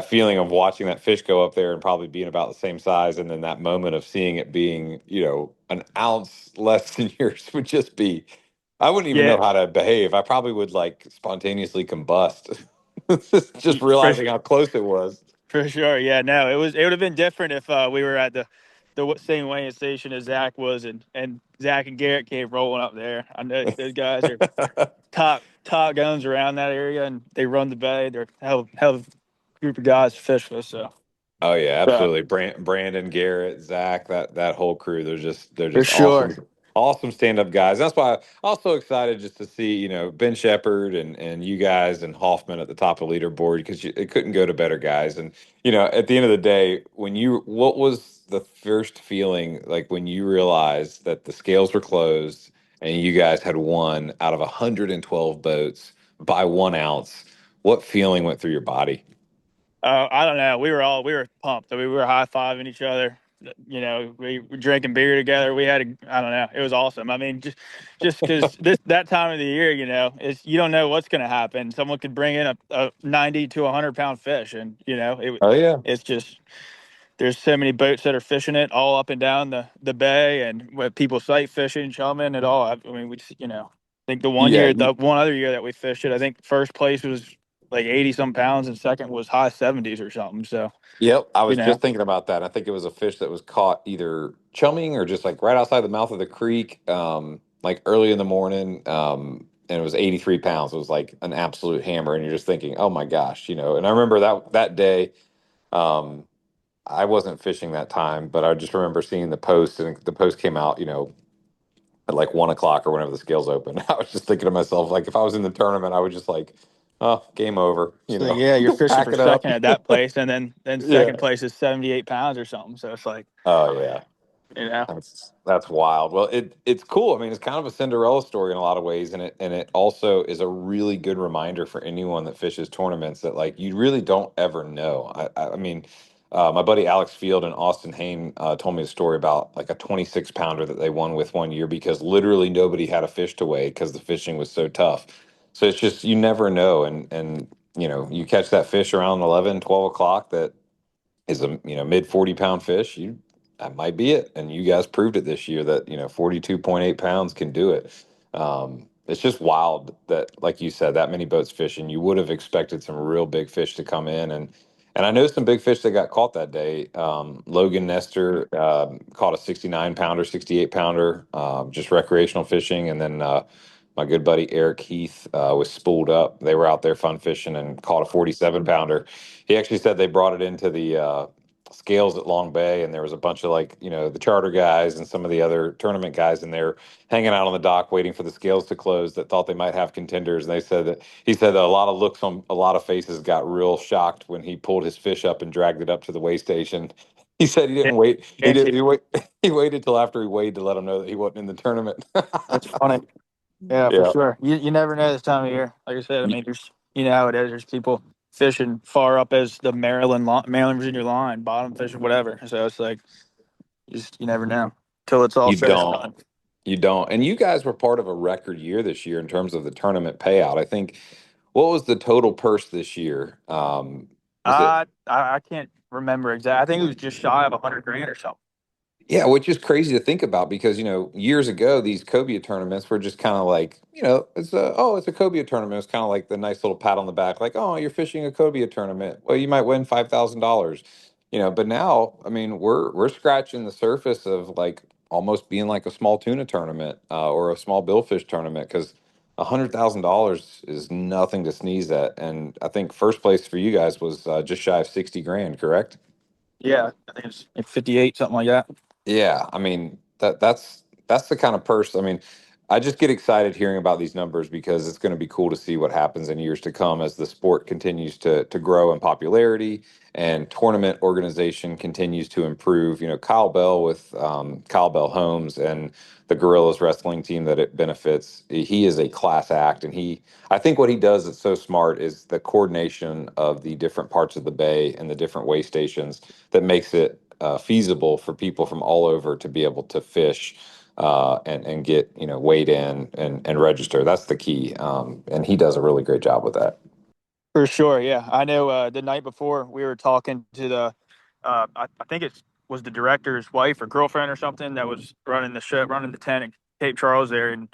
feeling of watching that fish go up there and probably being about the same size, and then that moment of seeing it being, an ounce less than yours would just be, I wouldn't even yeah, know how to behave. I probably would like spontaneously combust, just for realizing how close it was. For sure, yeah. No, it would have been different if we were at the same weighing station as Zach was, and Zach and Garrett came rolling up there. I know those guys are top guns around that area, and they run the bay. They're hell of a group of guys to fish with. So, Oh yeah, yeah, absolutely. Brandon, Garrett, Zach, that whole crew. They're for just sure, awesome stand up guys. That's why I'm also excited just to see Ben Shepherd and you guys and Hoffman at the top of the leaderboard because it couldn't go to better guys. And at the end of the day, what was the first feeling like when you realized that the scales were closed and you guys had won out of 112 boats by 1 ounce? What feeling went through your body? I don't know. We were pumped. I mean, we were high fiving each other. We were drinking beer together. I don't know. It was awesome. I mean, just because that time of the year, it's you don't know what's going to happen. Someone could bring in a 90 to 100 pound fish, and Oh yeah. it's just there's so many boats that are fishing it all up and down the bay, and with people sight fishing, chumming it all. I mean, I think Yeah, the one other year that we fished it, I think first place was like 80 some pounds, and second was high 70s or something. So, yep, I you was know, just thinking about that. I think it was a fish that was caught either chumming or just like right outside the mouth of the creek, like early in the morning. And it was 83 pounds. It was like an absolute hammer. And you're just thinking, oh my gosh. And I remember that day, um, I wasn't fishing that time, but I just remember seeing the post, and the post came out, at like 1 o'clock or whenever the scales open. I was just thinking to myself, like, if I was in the tournament, I would just like Oh, game over. So yeah, you're fishing Pack for it up. second at that place, and then second Yeah. place is 78 pounds or something. So it's like, Oh yeah. you know, That's wild. Well, it's cool. I mean, it's kind of a Cinderella story in a lot of ways, and it also is a really good reminder for anyone that fishes tournaments that like you really don't ever know. I mean, my buddy Alex Field and Austin Hain told me a story about like a 26 pounder that they won with one year because literally nobody had a fish to weigh because the fishing was so tough. So it's just you never know, and you catch that fish around 11, 12 o'clock that is a mid 40-pound fish, that might be it. And you guys proved it this year that 42.8 pounds can do it. It's just wild that, like you said, that many boats fishing. You would have expected some real big fish to come in, and I know some big fish that got caught that day. Logan Nestor caught a 69 pounder, 68 pounder, just recreational fishing, and then my good buddy Eric Heath was spooled up. They were out there fun fishing and caught a 47 pounder. He actually said they brought it into the scales at Long Bay, and there was a bunch of like the charter guys and some of the other tournament guys in there hanging out on the dock waiting for the scales to close that thought they might have contenders. And he said that a lot of looks on a lot of faces got real shocked when he pulled his fish up and dragged it up to the weigh station. He said he yeah, didn't wait. He guarantee. did. He waited till after he weighed to let him know that he wasn't in the tournament. That's funny. Yeah, for Yeah. sure. You never know this time of year. Like I said, I mean, there's how it is. There's people fishing far up as the Maryland Virginia line, bottom fishing, whatever. So it's like you never know till it's all You said and don't. done. You don't. And you guys were part of a record year this year in terms of the tournament payout. I think, what was the total purse this year? Was it? I can't remember exactly. I think it was just shy of 100 grand or something. Yeah, which is crazy to think about because, years ago, these Cobia tournaments were just kind of like, it's a Cobia tournament. It's kind of like the nice little pat on the back, like, oh, you're fishing a Cobia tournament. Well, you might win $5,000. But now, I mean, we're scratching the surface of like almost being like a small tuna tournament or a small billfish tournament because $100,000 is nothing to sneeze at. And I think first place for you guys was just shy of 60 grand, correct? Yeah, I think it's like 58, something like that. Yeah, I mean that's the kind of person. I mean, I just get excited hearing about these numbers because it's going to be cool to see what happens in years to come as the sport continues to grow in popularity and tournament organization continues to improve. Kyle Bell with Kyle Bell Homes and the Gorillas wrestling team that it benefits. He is a class act, and I think what he does that's so smart is the coordination of the different parts of the bay and the different way stations that makes it feasible for people from all over to be able to fish and get weighed in and register. That's the key, and he does a really great job with that. For sure, yeah. I know the night before we were talking to I think it was the director's wife or girlfriend or something that was running the show, running the tent at Cape Charles there. And,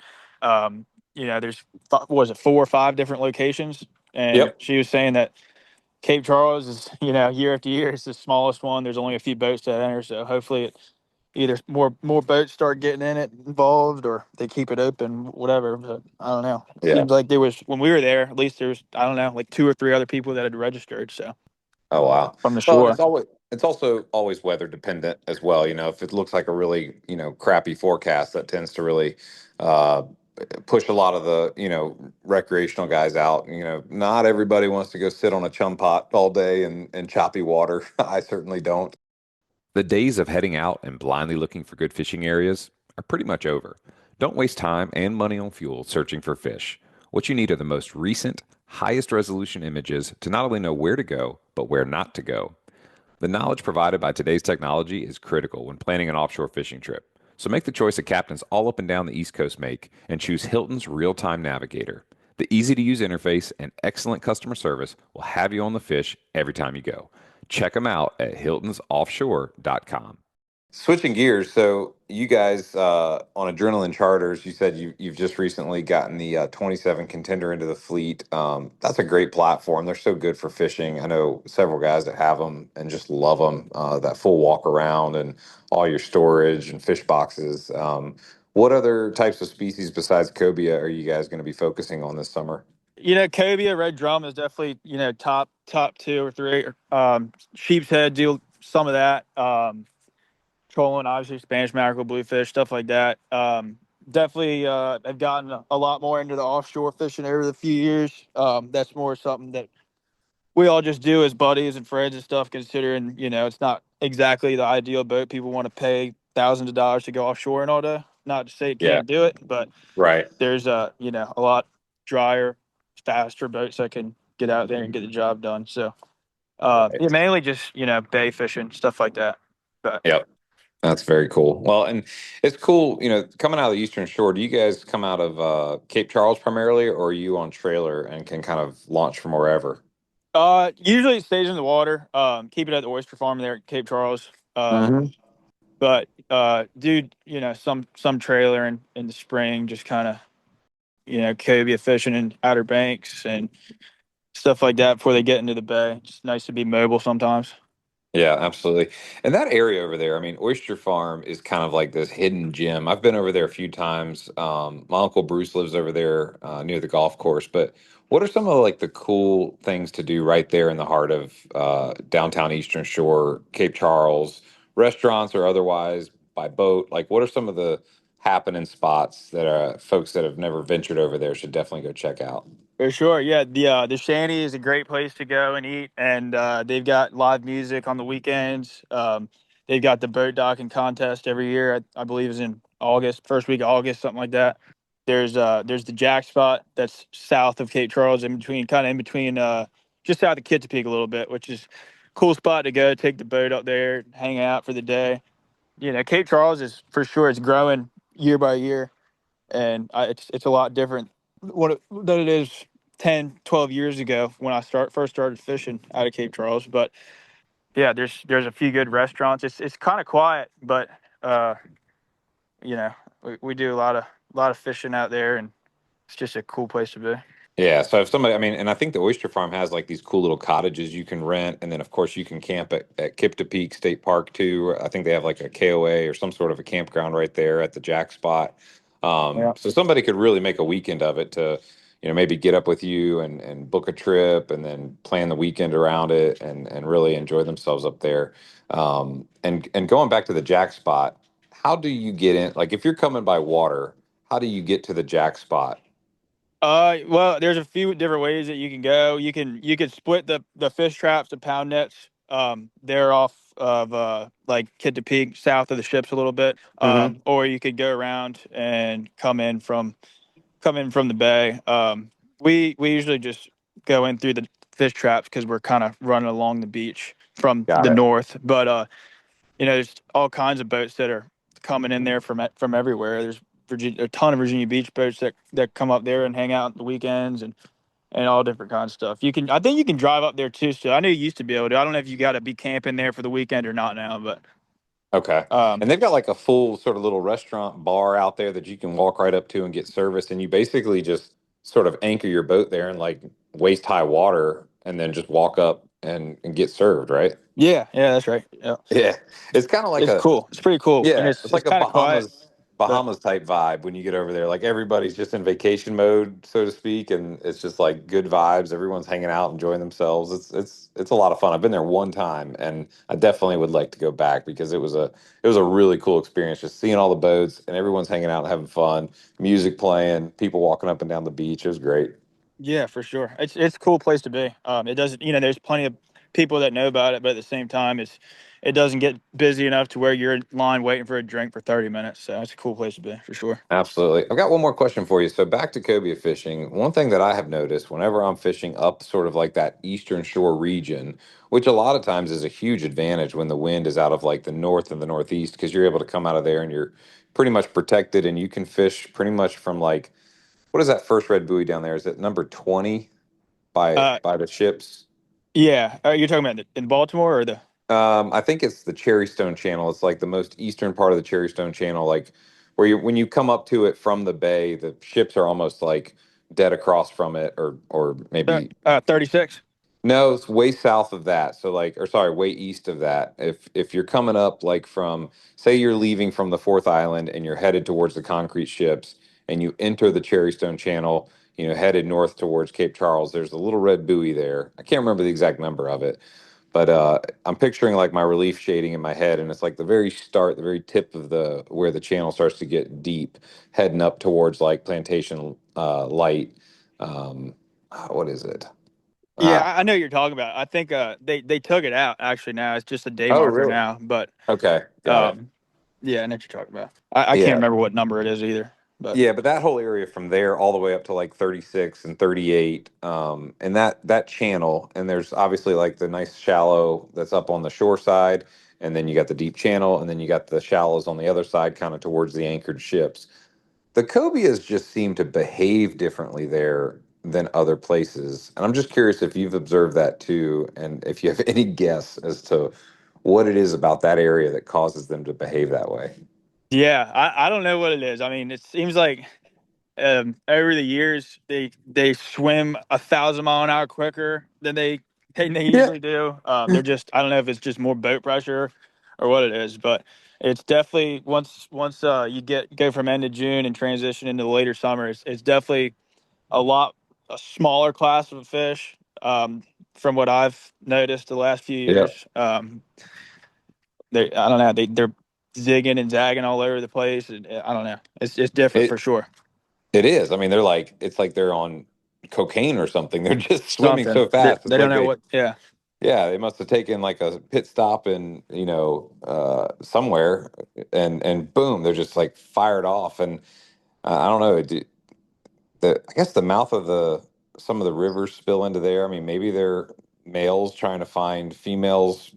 there's, what was it, 4 or 5 different locations. And Yep. she was saying that Cape Charles is, year after year, it's the smallest one. There's only a few boats that enter. So hopefully either more boats start getting in it involved or they keep it open, whatever. But I don't know. It Yeah. seems like there was, when we were there, at least there's, I don't know, like 2 or 3 other people that had registered. So Oh wow. from the Well, and shore. it's also always weather dependent as well. If it looks like a really crappy forecast, that tends to really uh, push a lot of the recreational guys out. Not everybody wants to go sit on a chum pot all day and choppy water. I certainly don't. The days of heading out and blindly looking for good fishing areas are pretty much over. Don't waste time and money on fuel searching for fish. What you need are the most recent, highest resolution images to not only know where to go, but where not to go. The knowledge provided by today's technology is critical when planning an offshore fishing trip. So make the choice that captains all up and down the East Coast make and choose Hilton's Real Time Navigator. The easy to use interface and excellent customer service will have you on the fish every time you go. Check them out at hiltonsoffshore.com. Switching gears, so you guys on Adrenaline Charters, you said you've just recently gotten the 27 contender into the fleet. That's a great platform. They're so good for fishing. I know several guys that have them and just love them. That full walk around and all your storage and fish boxes. What other types of species besides cobia are you guys going to be focusing on this summer? Cobia, red drum is definitely, top 2 or 3. Sheepshead do some of that. Trolling, obviously, Spanish mackerel, bluefish, stuff like that. definitely have gotten a lot more into the offshore fishing over the few years. That's more something that we all just do as buddies and friends and stuff, considering, it's not exactly the ideal boat. People want to pay thousands of dollars to go offshore and all that. Not to say you Yeah. can't do it, but Right. there's a lot drier, faster boats that can get out there and get the job done. So Right. yeah, mainly just, bay fishing, stuff like that. But Yep. That's very cool. Well, and it's cool, coming out of the Eastern Shore. Do you guys come out of Cape Charles primarily, or are you on trailer and can kind of launch from wherever? usually it stays in the water. Keep it at the oyster farm there at Cape Charles. Hmm. But dude, some trailer in the spring, just kind of, cobia fishing in Outer Banks and stuff like that before they get into the bay. It's nice to be mobile sometimes. Yeah, absolutely. And that area over there, I mean, Oyster Farm is kind of like this hidden gem. I've been over there a few times. My uncle Bruce lives over there near the golf course. But what are some of like the cool things to do right there in the heart of downtown Eastern Shore, Cape Charles, restaurants or otherwise by boat? Like, what are some of the happening spots that folks that have never ventured over there should definitely go check out? For sure, yeah. The Shanty is a great place to go and eat, and they've got live music on the weekends. They've got the boat docking contest every year. I believe is in August, first week of August, something like that. There's the Jack Spot that's south of Cape Charles, in between, just south of Chesapeake a little bit, which is a cool spot to go. Take the boat up there, hang out for the day. Cape Charles is for sure. It's growing year by year, and it's a lot different than it is 10, 12 years ago when I first started fishing out of Cape Charles. But yeah, there's a few good restaurants. It's kind of quiet, but uh, we do a lot of fishing out there, and it's just a cool place to be. Yeah, so if somebody, I mean, and I think the Oyster Farm has like these cool little cottages you can rent, and then of course you can camp at Peak State Park too. I think they have like a KOA or some sort of a campground right there at the Jack Spot. Yeah. So somebody could really make a weekend of it to, maybe get up with you and book a trip and then plan the weekend around it and really enjoy themselves up there. And going back to the Jack Spot, how do you get in? Like if you're coming by water, how do you get to the Jack Spot? Well, there's a few different ways that you can go. You can split the fish traps, the pound nets. They're off of like Kid to Peak, south of the ships a little bit. Or you could go around and come in from the bay. We usually just go in through the fish traps because we're kind of running along the beach from Got the it. north. But there's all kinds of boats that are coming in there from everywhere. There's a ton of Virginia Beach boats that come up there and hang out on the weekends and all different kinds of stuff. I think you can drive up there too. So I know you used to be able to. I don't know if you got to be camping there for the weekend or not now, but Okay. um, And they've got like a full sort of little restaurant bar out there that you can walk right up to and get service. And you basically just sort of anchor your boat there in like waist high water and then just walk up and get served, right? yeah, that's right. Yeah, Yeah. It's kind of like it's a, cool. It's pretty cool, and yeah, it's it's it's like a kind of quiet, but Bahamas type vibe when you get over there. Like everybody's just in vacation mode, so to speak, and it's just like good vibes. Everyone's hanging out, enjoying themselves. It's a lot of fun. I've been there one time, and I definitely would like to go back because it was a really cool experience just seeing all the boats and everyone's hanging out and having fun, music playing, people walking up and down the beach. It was great. yeah, for sure. It's a cool place to be. It doesn't, there's plenty of people that know about it, but at the same time, it doesn't get busy enough to where you're in line waiting for a drink for 30 minutes. So it's a cool place to be for sure. Absolutely. I've got one more question for you. So back to cobia fishing. One thing that I have noticed whenever I'm fishing up sort of like that eastern shore region, which a lot of times is a huge advantage when the wind is out of like the north and the northeast, because you're able to come out of there and you're pretty much protected and you can fish pretty much from like what is that first red buoy down there? Is it number 20 Uh, by the ships? yeah, you're talking about in Baltimore or the? I think it's the Cherrystone Channel. It's like the most eastern part of the Cherrystone Channel, like where you when you come up to it from the bay, the ships are almost like dead across from it, or maybe 36. no, it's way south of that. So like, or sorry, way east of that. If you're coming up like from, say you're leaving from the Fourth Island and you're headed towards the concrete ships, and you enter the Cherrystone Channel, headed north towards Cape Charles. There's a little red buoy there. I can't remember the exact number of it, But I'm picturing like my relief shading in my head, and it's like the very start, the very tip of the where the channel starts to get deep, heading up towards like Plantation Light. What is it? Yeah, Ah, I know what you're talking about. I think they took it out actually now. It's just a day oh, marker really? now. But Okay, got it. um, yeah, I know what you're talking about. I can't Yeah, remember what number it is either. But yeah, but that whole area from there all the way up to like 36 and 38, and that channel, and there's obviously like the nice shallow that's up on the shore side, and then you got the deep channel, and then you got the shallows on the other side, kind of towards the anchored ships. The cobias just seem to behave differently there than other places, and I'm just curious if you've observed that too, and if you have any guess as to what it is about that area that causes them to behave that way. yeah, I don't know what it is. I mean, it seems like over the years they swim 1,000 mile an hour quicker than they Yeah. usually do. They're just, I don't know if it's just more boat pressure or what it is, but it's definitely once you go from end of June and transition into the later summer, it's definitely a lot a smaller class of fish. From what I've noticed the last few Yeah. years, I don't know, they're zigging and zagging all over the place. And I don't know, it's different for It sure. it is. I mean, they're like it's like they're on cocaine or something. They're just swimming Something so fast. It's they don't like know what. Yeah. yeah, they must have taken like a pit stop in, somewhere, and boom, they're just like fired off. And I don't know, I guess the mouth of the some of the rivers spill into there. I mean, maybe they're males trying to find females,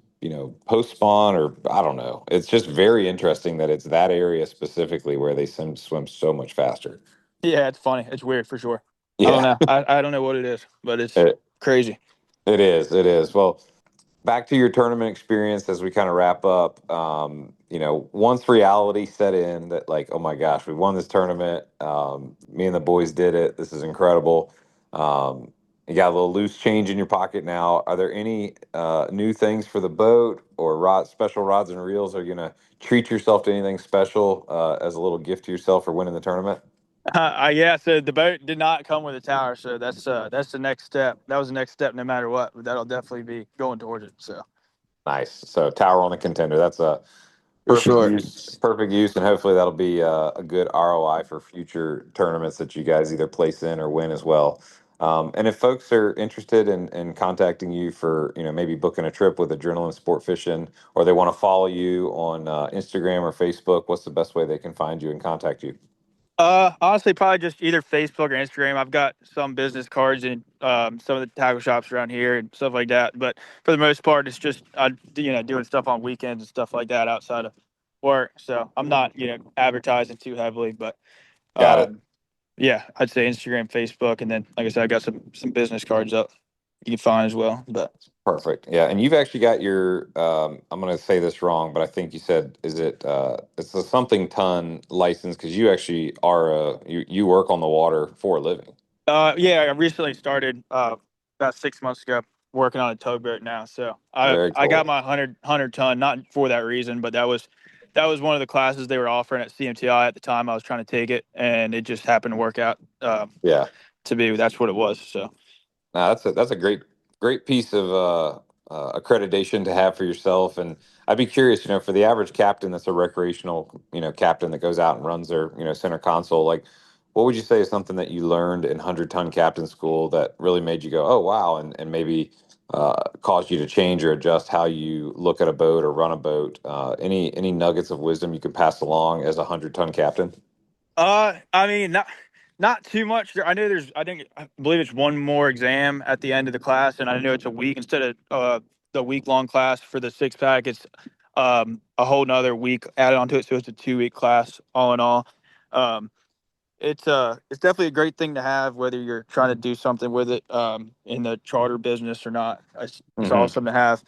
post spawn, or I don't know. It's just very interesting that it's that area specifically where they swim so much faster. Yeah, it's funny. It's weird for sure. I don't Yeah. know. I don't know what it is, but it's It, crazy. it is. It is. Well, back to your tournament experience as we kind of wrap up. Once reality set in that, like, oh my gosh, we won this tournament. Me and the boys did it. This is incredible. You got a little loose change in your pocket now. Are there any new things for the boat or special rods and reels? Are you going to treat yourself to anything special as a little gift to yourself for winning the tournament? Yeah. So the boat did not come with a tower, so that's the next step. That was the next step, no matter what. But that'll definitely be going towards it. So Nice. So tower on a contender. That's a for perfect sure. use, perfect use, and hopefully that'll be a good ROI for future tournaments that you guys either place in or win as well. And if folks are interested in contacting you for, maybe booking a trip with Adrenaline Sport Fishing, or they want to follow you on Instagram or Facebook, what's the best way they can find you and contact you? Honestly, probably just either Facebook or Instagram. I've got some business cards in some of the tackle shops around here and stuff like that. But for the most part, it's just doing stuff on weekends and stuff like that outside of work. So I'm not advertising too heavily, but Got it. um, yeah, I'd say Instagram, Facebook, and then like I said, I got some business cards up you can find as well. But Perfect. Yeah, and you've actually got your I'm going to say this wrong, but I think you said it's a something ton license because you actually you work on the water for a living. yeah, I recently started about 6 months ago working on a tugboat now. So Very I got cool. my 100 ton, not for that reason, but that was one of the classes they were offering at CMTI at the time. I was trying to take it, and it just happened to work out Yeah. to be that's what it was. So No, that's a great piece of accreditation to have for yourself. And I'd be curious, for the average captain that's a recreational, captain that goes out and runs their, center console, like what would you say is something that you learned in 100-ton captain school that really made you go, oh wow, and maybe caused you to change or adjust how you look at a boat or run a boat? Any nuggets of wisdom you could pass along as a 100-ton captain? I mean, not too much. I know I believe it's one more exam at the end of the class, and I know it's a week instead of the week long class for the six pack. It's a whole nother week added onto it, so it's a 2 week class all in all. Um, it's definitely a great thing to have, whether you're trying to do something with it in the charter business or not. It's Hmm. awesome to have,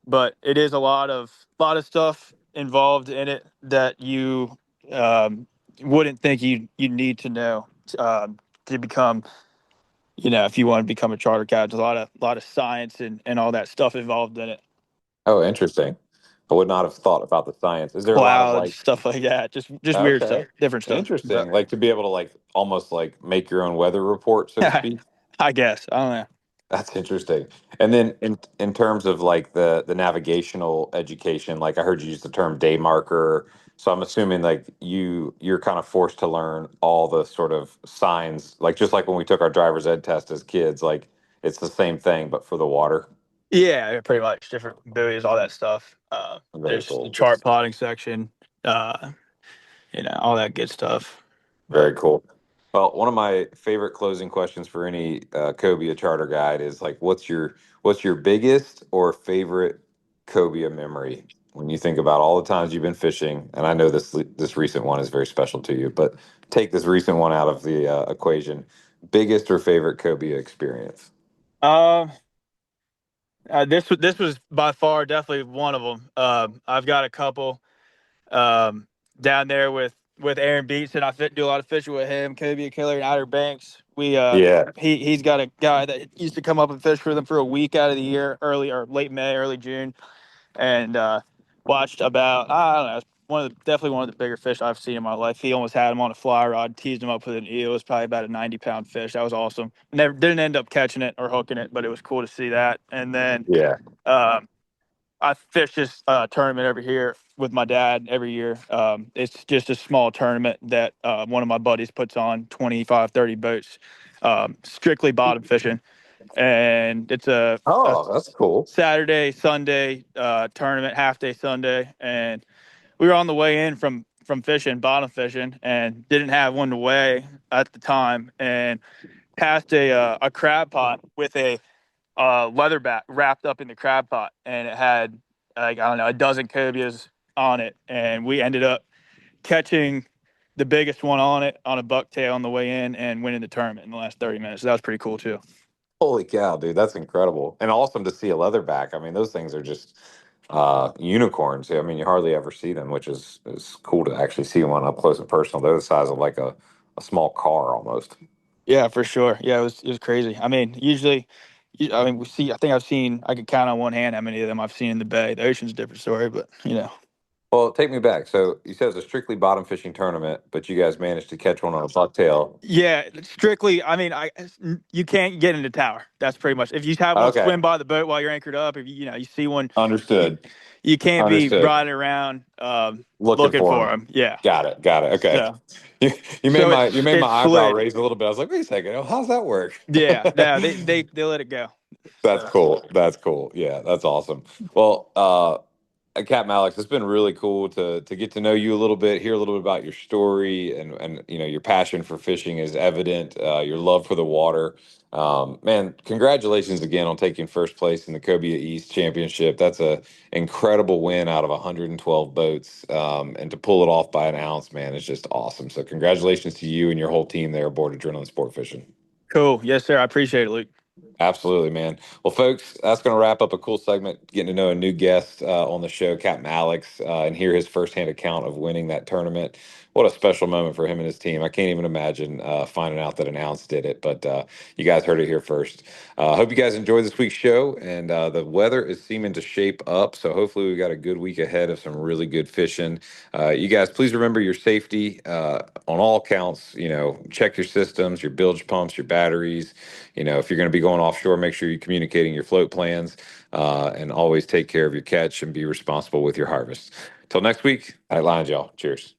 but it is a lot of stuff involved in it that you um, wouldn't think you need to know to become. If you want to become a charter captain, a lot of science and all that stuff involved in it. Oh, interesting. I would not have thought about the science. Is there a lot of Clouds, like, stuff like that. Just weird okay. stuff, different stuff. But Interesting. Like to be able to like almost like make your own weather report, so to speak. I guess I don't know. That's interesting. And then in terms of like the navigational education, like I heard you use the term day marker. So I'm assuming like you're kind of forced to learn all the sort of signs, like just like when we took our driver's ed test as kids, like it's the same thing but for the water. Yeah, pretty much different buoys, all that stuff. Very There's the cool. chart plotting section, all that good stuff. Very But cool. Well, one of my favorite closing questions for any Cobia charter guide is like, what's your biggest or favorite Cobia memory when you think about all the times you've been fishing? And I know this recent one is very special to you, but take this recent one out of the equation. Biggest or favorite Cobia experience? um, this was by far definitely one of them. I've got a couple um, down there with Aaron Beatson. Do a lot of fishing with him, Cobia Killer and Outer Banks. Yeah. He's got a guy that used to come up and fish for them for a week out of the year, early or late May, early June, and watched about I don't know. Definitely one of the bigger fish I've seen in my life. He almost had him on a fly rod, teased him up with an eel. It was probably about a 90-pound fish. That was awesome. Never didn't end up catching it or hooking it, but it was cool to see that. And then Yeah. um, I fish this tournament over here with my dad every year. It's just a small tournament that one of my buddies puts on, 25, 30 boats, strictly bottom fishing. And it's a Oh, that's cool. Saturday, Sunday tournament, half day Sunday. And we were on the way in from fishing, bottom fishing, and didn't have one to weigh at the time. And passed a crab pot with a leatherback wrapped up in the crab pot, and it had like I don't know a dozen cobias on it, and we ended up catching the biggest one on it on a bucktail on the way in and winning the tournament in the last 30 minutes. So that was pretty cool too. Holy cow, dude, that's incredible. And awesome to see a leatherback. I mean, those things are just unicorns. I mean, you hardly ever see them, which is cool to actually see one up close and personal. They're the size of like a small car almost. Yeah, for sure. Yeah, it was crazy. I mean, usually, I mean, I think I could count on one hand how many of them I've seen in the bay. The ocean's a different story, but Well, take me back. So you said it's a strictly bottom fishing tournament, but you guys managed to catch one on a bucktail. Yeah, strictly. I mean, you can't get in the tower. That's pretty much. If you have one Okay, swim by the boat while you're anchored up, if you see one, you, understood. you can't be Understood. riding around Looking looking for for them. them. Yeah. Got it. Got it. Okay. So You, you made so my it's eyebrow slid. raise a little bit. I was like, wait a second. How's that work? Yeah. No, they let it go. That's So cool. That's cool. Yeah, that's awesome. Well, Captain Alex, it's been really cool to get to know you a little bit, hear a little bit about your story, and your passion for fishing is evident. Your love for the water, man. Congratulations again on taking first place in the Cobia East Championship. That's a incredible win out of 112 boats, and to pull it off by an ounce, man, is just awesome. So congratulations to you and your whole team there aboard Adrenaline Sport Fishing. cool. Yes, sir. I appreciate it, Luke. Absolutely, man. Well, folks, that's going to wrap up a cool segment, getting to know a new guest on the show, Captain Alex, and hear his firsthand account of winning that tournament. What a special moment for him and his team. I can't even imagine finding out that an ounce did it, but you guys heard it here first. Hope you guys enjoyed this week's show, and the weather is seeming to shape up, so hopefully we got a good week ahead of some really good fishing. You guys, please remember your safety on all counts. Check your systems, your bilge pumps, your batteries. If you're going to be going offshore, make sure you're communicating your float plans, and always take care of your catch and be responsible with your harvest. Till next week, I lines y'all. Cheers.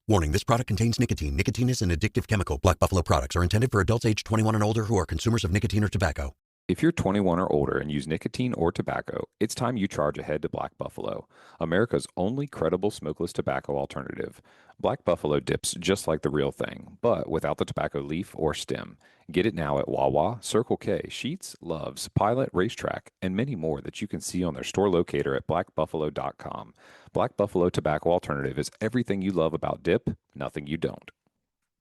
Warning, this product contains nicotine. Nicotine is an addictive chemical. Black Buffalo products are intended for adults age 21 and older who are consumers of nicotine or tobacco. If you're 21 or older and use nicotine or tobacco, it's time you charge ahead to Black Buffalo, America's only credible smokeless tobacco alternative. Black Buffalo dips just like the real thing, but without the tobacco leaf or stem. Get it now at Wawa, Circle K, Sheetz, Love's, Pilot, Racetrack, and many more that you can see on their store locator at blackbuffalo.com. Black Buffalo Tobacco Alternative is everything you love about dip, nothing you don't.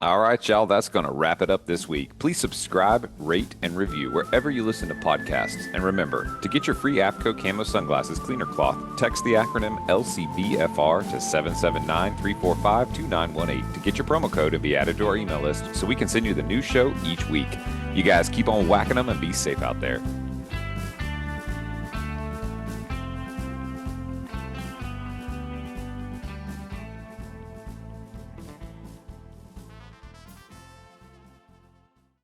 All right, y'all, that's going to wrap it up this week. Please subscribe, rate, and review wherever you listen to podcasts. And remember, to get your free APCO Camo Sunglasses Cleaner Cloth, text the acronym LCBFR to 779-345-2918 to get your promo code and be added to our email list so we can send you the new show each week. You guys keep on whacking them and be safe out there.